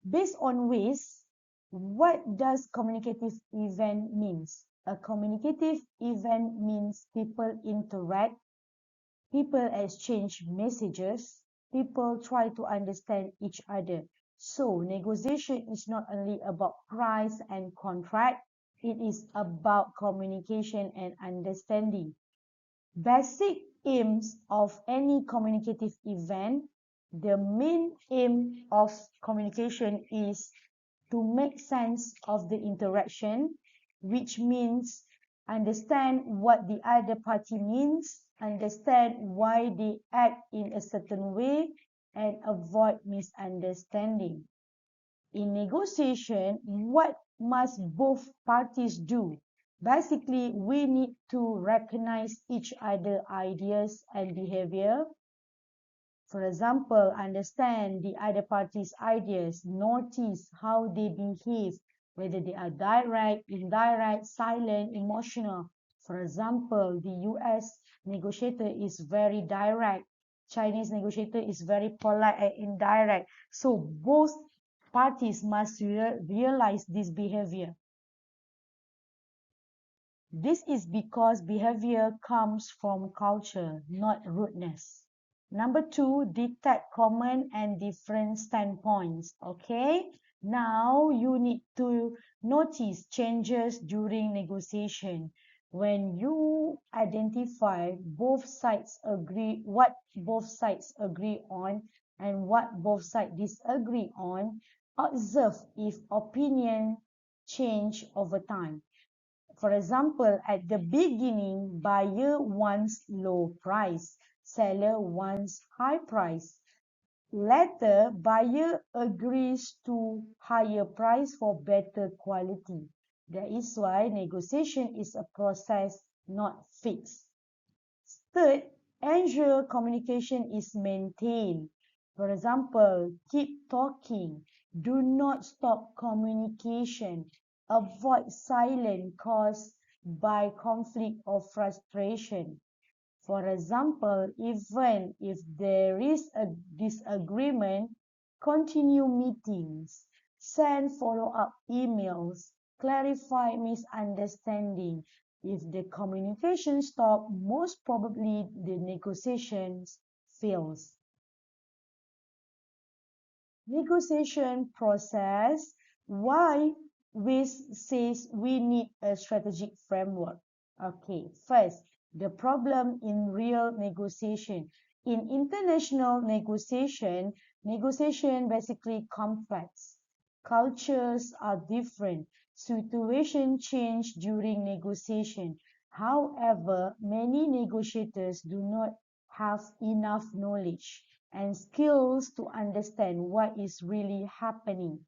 Based on WASTE, what does communicative event means? A communicative event means people interact, people exchange messages, people try to understand each other. So negotiation is not only about price and contract, it is about communication and understanding. Basic aims of any communicative event. The main aim of communication is to make sense of the interaction, which means understand what the other party means, understand why they act in a certain way, and avoid misunderstanding. In negotiation, what must both parties do? Basically, we need to recognize each other's ideas and behavior. For example, understand the other party's ideas, notice how they behave, whether they are direct, indirect, silent, emotional. For example, the US negotiator is very direct, Chinese negotiator is very polite and indirect. So both parties must realize this behavior. This is because behavior comes from culture, not rudeness. Number two, detect common and different standpoints. Okay, now you need to notice changes during negotiation. When you identify what both sides agree on and what both sides disagree on, observe if opinion change over time. For example, at the beginning, buyer wants low price, seller wants high price. Later, buyer agrees to higher price for better quality. That is why negotiation is a process, not fixed. Third, ensure communication is maintained. For example, keep talking. Do not stop communication. Avoid silence caused by conflict or frustration. For example, even if there is a disagreement, continue meetings, send follow-up emails, clarify misunderstanding. If the communication stops, most probably the negotiations fails. Negotiation process. Why we says we need a strategic framework? Okay, first, the problem in real negotiation. In international negotiation basically complex. Cultures are different. Situations change during negotiation. However, many negotiators do not have enough knowledge and skills to understand what is really happening,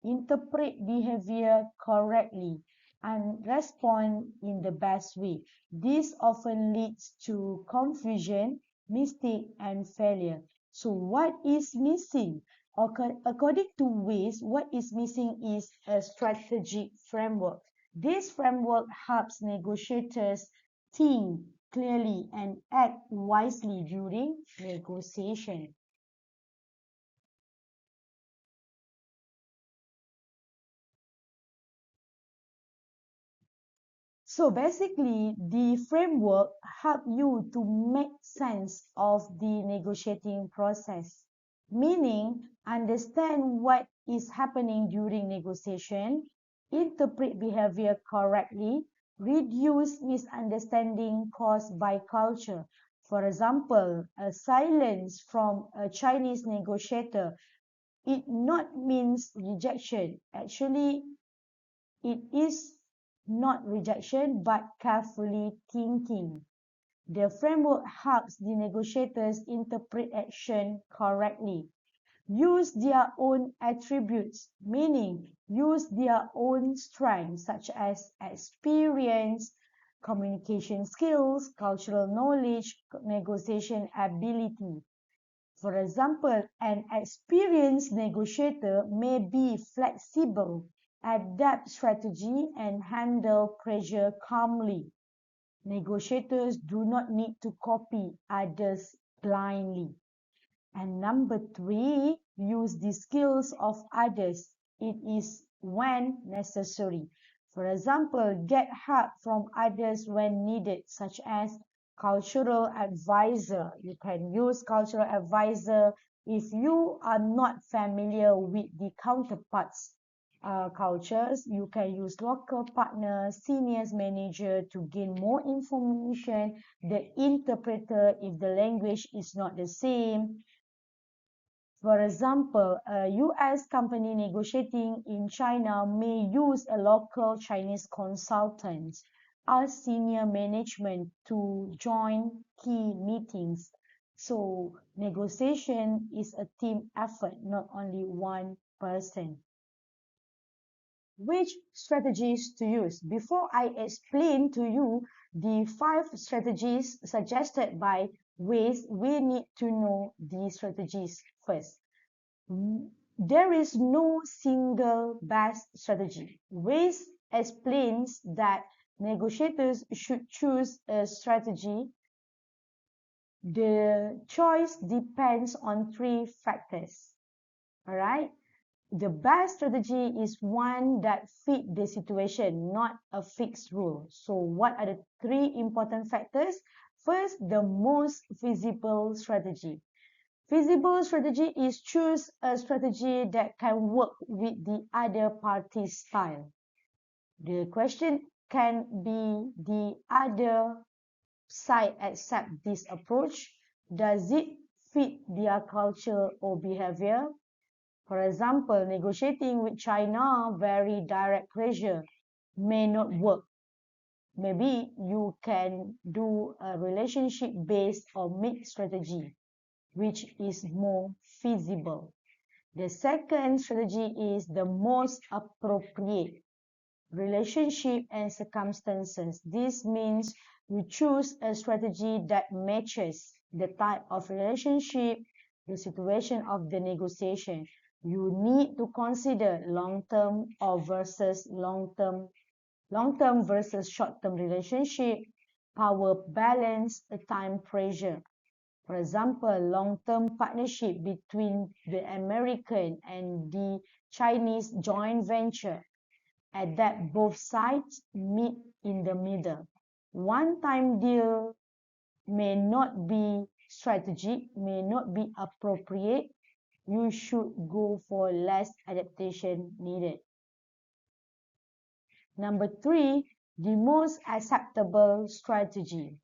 interpret behavior correctly, and respond in the best way. This often leads to confusion, mistake, and failure. So, what is missing? According to Ways, what is missing is a strategic framework. This framework helps negotiators think clearly and act wisely during negotiation. So basically, the framework help you to make sense of the negotiating process, meaning understand what is happening during negotiation, interpret behavior correctly, reduce misunderstanding caused by culture. For example, a silence from a Chinese negotiator, it not means rejection. Actually, it is not rejection but carefully thinking. The framework helps the negotiators interpret action correctly, use their own attributes, meaning use their own strengths such as experience, communication skills, cultural knowledge, negotiation ability. For example, an experienced negotiator may be flexible, adapt strategy, and handle pressure calmly. Negotiators do not need to copy others blindly. And number three, use the skills of others. It is when necessary. For example, get help from others when needed, such as cultural advisor. You can use cultural advisor if you are not familiar with the counterparts cultures. You can use local partners, seniors manager to gain more information, the interpreter if the language is not the same. For example, a US company negotiating in China may use a local Chinese consultant as senior management to join key meetings. So, negotiation is a team effort, not only one person. Which strategies to use? Before I explain to you the 5 strategies suggested by Ways, we need to know the strategies first. There is no single best strategy. Ways explains that negotiators should choose a strategy. The choice depends on 3 factors. All right. The best strategy is one that fit the situation, not a fixed rule. So what are the 3 important factors? First, the most feasible strategy. Feasible strategy is choose a strategy that can work with the other party's style. The question can be the other side accept this approach? Does it fit their culture or behavior? For example, negotiating with China, very direct pressure may not work. Maybe you can do a relationship based or mixed strategy, which is more feasible. The second strategy is the most appropriate relationship and circumstances. This means you choose a strategy that matches the type of relationship, the situation of the negotiation. You need to consider long-term versus short-term relationship, power balance, time pressure. For example, long-term partnership between the American and the Chinese joint venture, at that both sides meet in the middle. One-time deal may not be strategic, may not be appropriate. You should go for less adaptation needed. Number 3, the most acceptable strategy.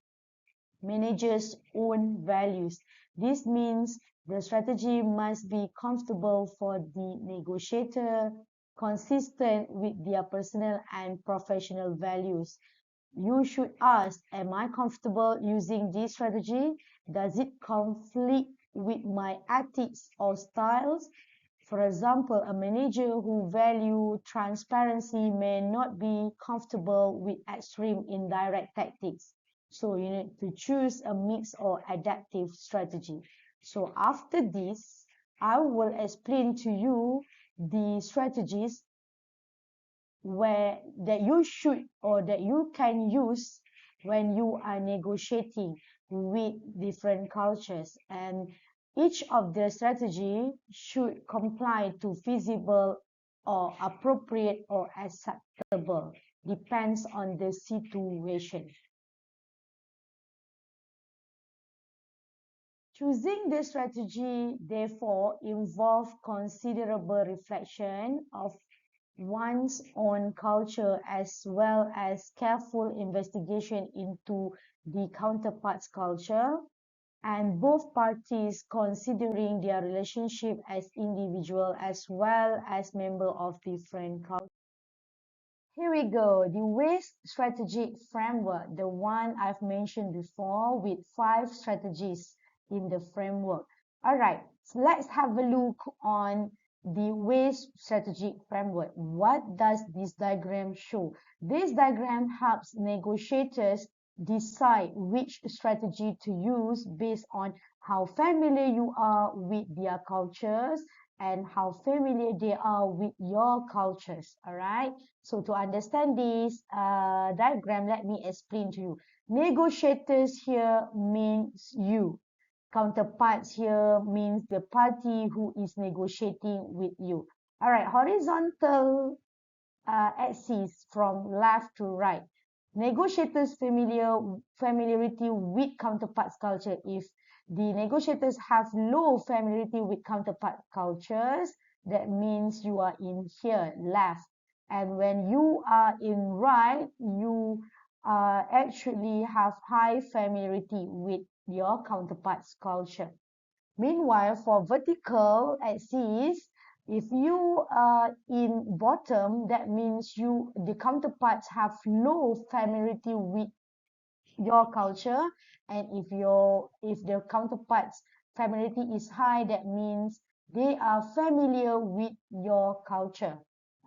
manager's own values. This means the strategy must be comfortable for the negotiator, consistent with their personal and professional values. You should ask, am I comfortable using this strategy? Does it conflict with my ethics or styles? For example, a manager who value transparency may not be comfortable with extreme indirect tactics. So you need to choose a mix or adaptive strategy. So after this, I will explain to you the strategies where that you should or that you can use when you are negotiating with different cultures, and each of the strategy should comply to feasible or appropriate or acceptable, depends on the situation. Choosing the strategy therefore involves considerable reflection of one's own culture as well as careful investigation into the counterpart's culture, and both parties considering their relationship as individual as well as member of different cultures. Here we go, the waste strategic framework, the one I've mentioned before with 5 strategies in the framework. All right, so let's have a look on the waste strategic framework. What does this diagram show? This diagram helps negotiators decide which strategy to use based on how familiar you are with their cultures and how familiar they are with your cultures. All right. So to understand this diagram, let me explain to you. Negotiators here means you. Counterparts here means the party who is negotiating with you. All right, horizontal axis from left to right. Negotiators familiarity with counterparts culture. If the negotiators have low familiarity with counterpart cultures, that means you are in here, left. And when you are in right, you actually have high familiarity with your counterpart's culture. Meanwhile, for vertical axis, if you are in bottom, that means the counterparts have low familiarity with your culture, and if the counterparts familiarity is high, that means they are familiar with your culture.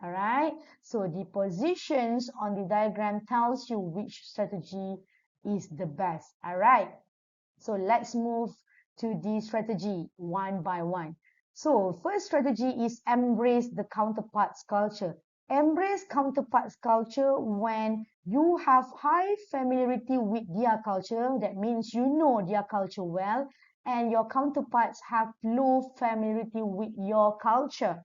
All right, so the positions on the diagram tells you which strategy is the best. All right, so let's move to the strategy one by one. So first strategy is embrace the counterparts culture. Embrace counterparts culture when you have high familiarity with their culture. That means you know their culture well, and your counterparts have low familiarity with your culture.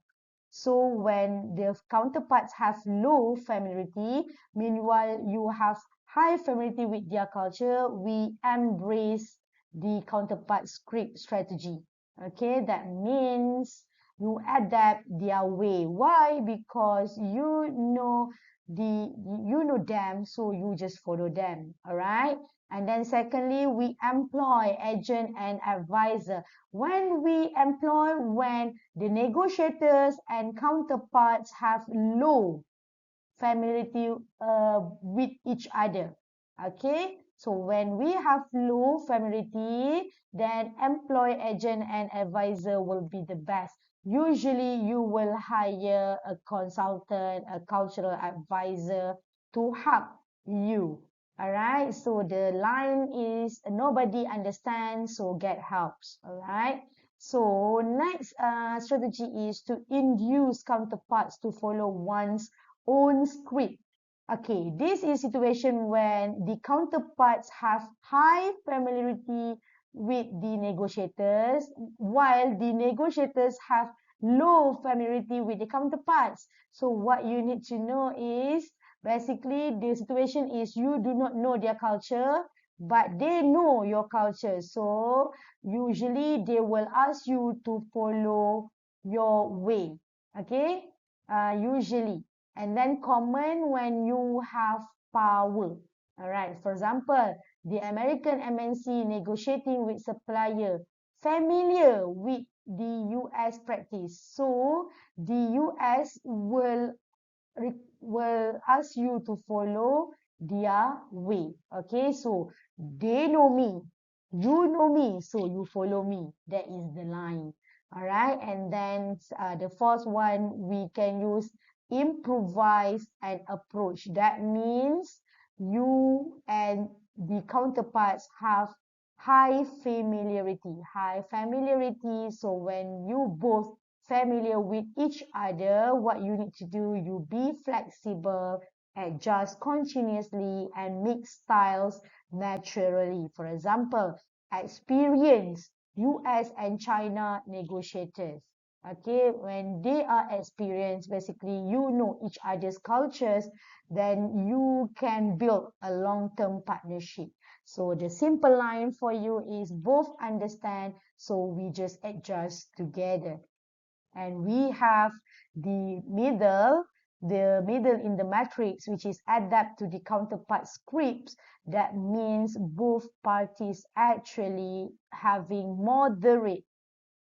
So when the counterparts have low familiarity, meanwhile you have high familiarity with their culture, we embrace the counterpart script strategy. Okay, that means you adapt their way. Why? Because you know them, so you just follow them. All right. And then secondly, we employ agent and advisor. When the negotiators and counterparts have low familiarity with each other. Okay, so when we have low familiarity, then employ agent and advisor will be the best. Usually you will hire a consultant, a cultural advisor to help you. All right, so the line is nobody understands, so get helps. All right, so next strategy is to induce counterparts to follow one's own script. Okay, this is situation when the counterparts have high familiarity with the negotiators, while the negotiators have low familiarity with the counterparts. So what you need to know is basically the situation is you do not know their culture, but they know your culture. So usually they will ask you to follow your way. Okay, usually. And then common when you have power. All right. For example, the American MNC negotiating with supplier familiar with the US practice. So the US will ask you to follow their way. Okay, so they know me, you know me, so you follow me. That is the line. All right, and then the fourth one, we can use improvise and approach. That means you and the counterparts have high familiarity. So when you both familiar with each other, what you need to do, you be flexible, adjust continuously, and mix styles naturally. For example, experience US and China negotiators. Okay, when they are experienced, basically you know each other's cultures, then you can build a long-term partnership. So the simple line for you is both understand, so we just adjust together. And we have the middle in the matrix, which is adapt to the counterpart scripts. That means both parties actually having moderate,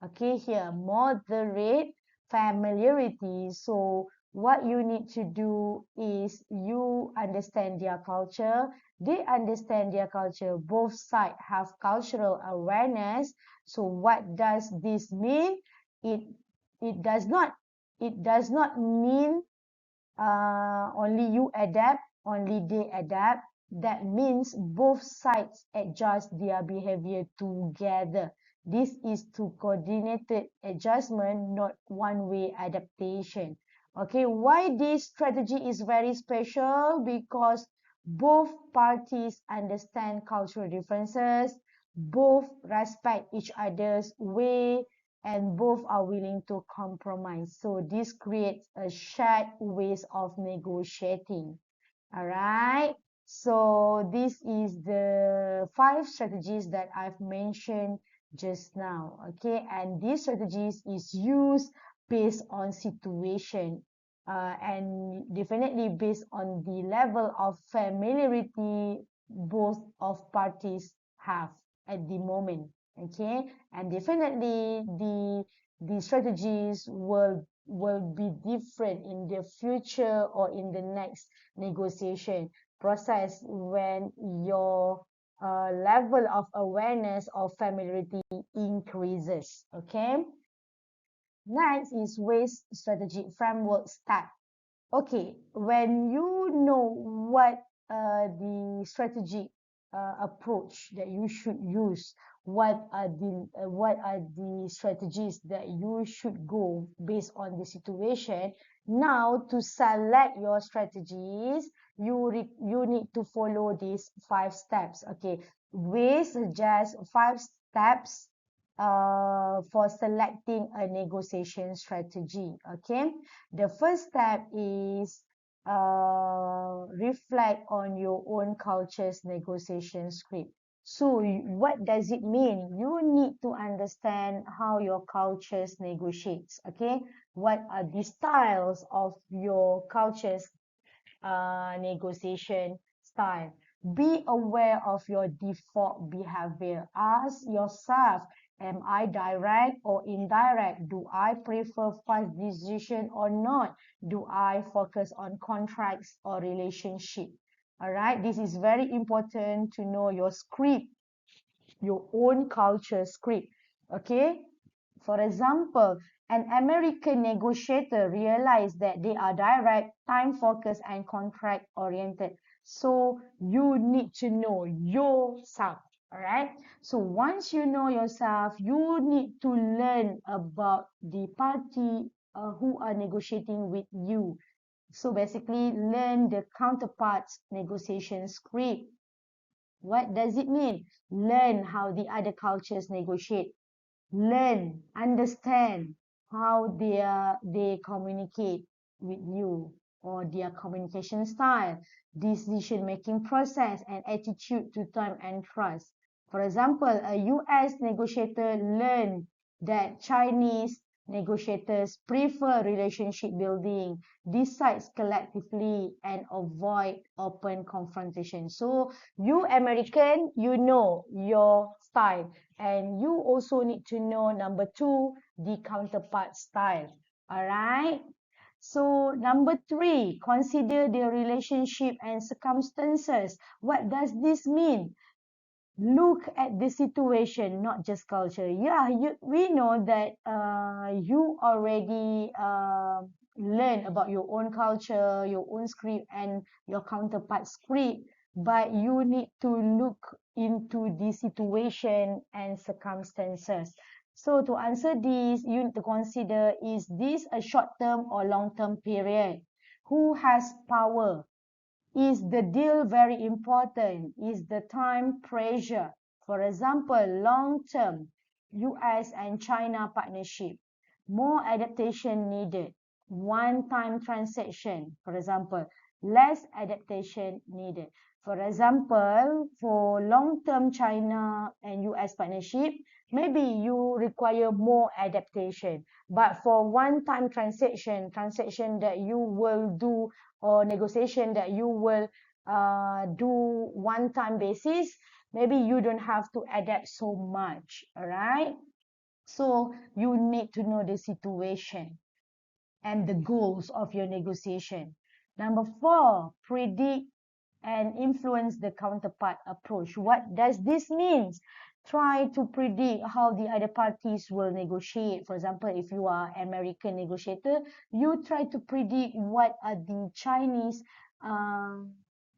okay, here moderate familiarity. So what you need to do is you understand their culture, they understand their culture, both sides have cultural awareness. So what does this mean? It it does not it does not mean only you adapt, only they adapt. That means both sides adjust their behavior together. This is to coordinated adjustment, not one-way adaptation. Okay, why this strategy is very special? Because both parties understand cultural differences, both respect each other's way, and both are willing to compromise. So this creates a shared ways of negotiating. All right. So this is the 5 strategies that I've mentioned just now. Okay, and these strategies is used based on situation, and definitely based on the level of familiarity both of parties have at the moment. Okay, and definitely the strategies will be different in the future or in the next negotiation process when your level of awareness of familiarity increases. Okay, next is ways strategic framework start. Okay, when you know what the strategic approach that you should use, what are the strategies that you should go based on the situation. Now, to select your strategies, you need to follow these 5 steps. Okay, we suggest 5 steps for selecting a negotiation strategy. Okay, the first step is reflect on your own culture's negotiation script. So what does it mean? You need to understand how your cultures negotiates. Okay, what are the styles of your culture's negotiation style? Be aware of your default behavior. Ask yourself, am I direct or indirect? Do I prefer fast decision or not? Do I focus on contracts or relationship? All right, this is very important to know your script, your own culture script. Okay, for example, an American negotiator realized that they are direct, time focused, and contract oriented. So you need to know yourself. All right. So once you know yourself, you need to learn about the party who are negotiating with you. So basically, learn the counterparts negotiation script. What does it mean? Learn how the other cultures negotiate. Learn, understand how they communicate with you, or their communication style, decision making process, and attitude to time and trust. For example, a US negotiator learned that Chinese Negotiators prefer relationship building, decide collectively, and avoid open confrontation. So you American, you know your style, and you also need to know number two, the counterpart style. All right. So number three, consider the relationship and circumstances. What does this mean? Look at the situation, not just culture. Yeah, we know that you already learn about your own culture, your own script, and your counterpart script, but you need to look into the situation and circumstances. So to answer this, you need to consider, is this a short-term or long-term period? Who has power? Is the deal very important? Is the time pressure? For example, long-term US and China partnership, more adaptation needed. One-time transaction, for example, less adaptation needed. For example, for long-term China and US partnership, maybe you require more adaptation. But for one-time transaction that you will do, or negotiation that you will do one time basis, maybe you don't have to adapt so much. All right, so you need to know the situation and the goals of your negotiation. Number four, predict and influence the counterpart approach. What does this mean? Try to predict how the other parties will negotiate. For example, if you are American negotiator, you try to predict what are the Chinese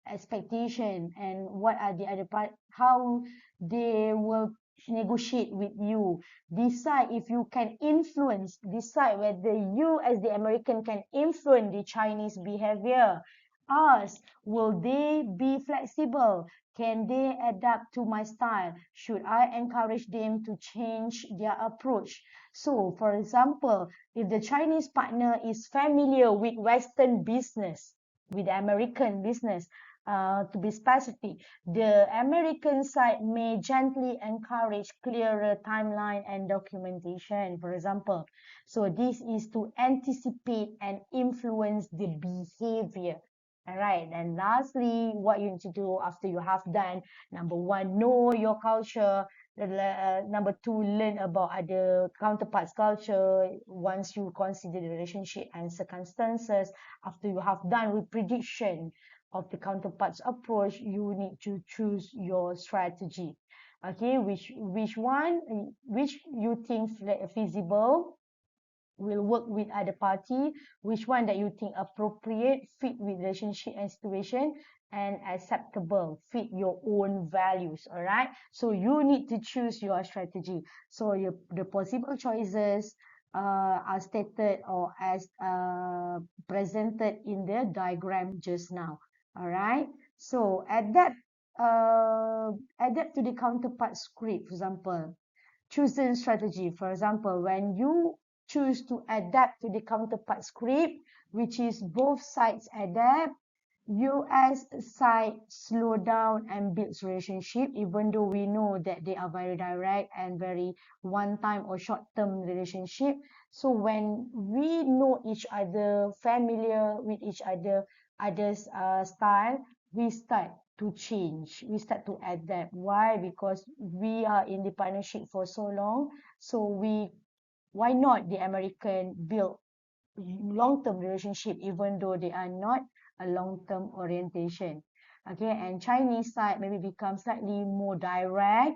expectation and what are the other part, how they will negotiate with you. Decide if you can influence, decide whether you as the American can influence the Chinese behavior. Ask, will they be flexible? Can they adapt to my style? Should I encourage them to change their approach? So, for example, if the Chinese partner is familiar with Western business, with American business, to be specific, the American side may gently encourage clearer timeline and documentation, for example. So this is to anticipate and influence the behavior. All right, and lastly, what you need to do after you have done, number one, know your culture. Number two, learn about other counterparts' culture. Once you consider the relationship and circumstances, after you have done with prediction of the counterparts approach, you need to choose your strategy. Okay, which one, which you think feasible, will work with other party, which one that you think appropriate, fit with relationship and situation, and acceptable, fit your own values. All right, so you need to choose your strategy. So the possible choices are stated or as presented in the diagram just now. All right, so adapt to the counterpart script. For example, chosen strategy. For example, when you choose to adapt to the counterpart script, which is both sides adapt, US side slow down and builds relationship, even though we know that they are very direct and very one-time or short-term relationship. So when we know each other, familiar with each other's style, we start to change. We start to adapt. Why? Because we are in the partnership for so long. So why not the American build long-term relationship even though they are not a long-term orientation. Okay, and Chinese side maybe become slightly more direct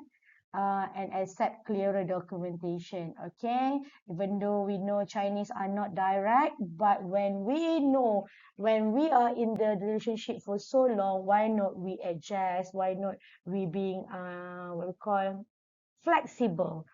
and accept clearer documentation. Okay, even though we know Chinese are not direct, but when we know, when we are in the relationship for so long, why not we adjust? Why not we being what we call flexible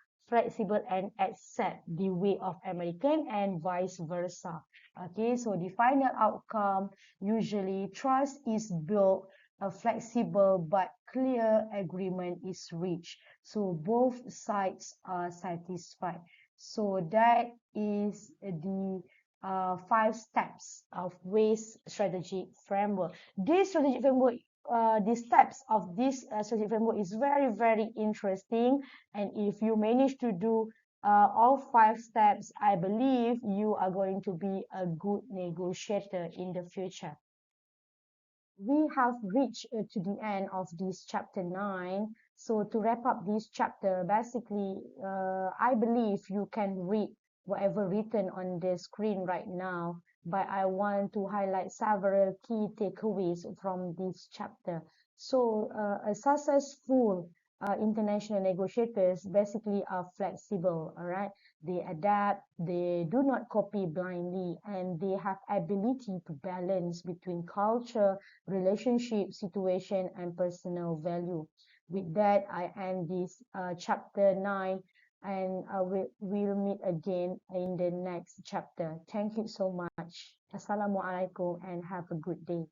and accept the way of American and vice versa. Okay, so the final outcome, usually trust is built, a flexible but clear agreement is reached. So both sides are satisfied. So that is the 5 steps of waste strategic framework. This strategic framework, the steps of this strategic framework is very, very interesting. And if you manage to do all 5 steps, I believe you are going to be a good negotiator in the future. We have reached to the end of this chapter 9. So to wrap up this chapter, basically, I believe you can read whatever written on the screen right now, but I want to highlight several key takeaways from this chapter. So a successful international negotiators basically are flexible, all right? They adapt, they do not copy blindly, and they have ability to balance between culture, relationship, situation, and personal value. With that, I end this chapter 9, and we'll meet again in the next chapter. Thank you so much. Assalamualaikum and have a good day.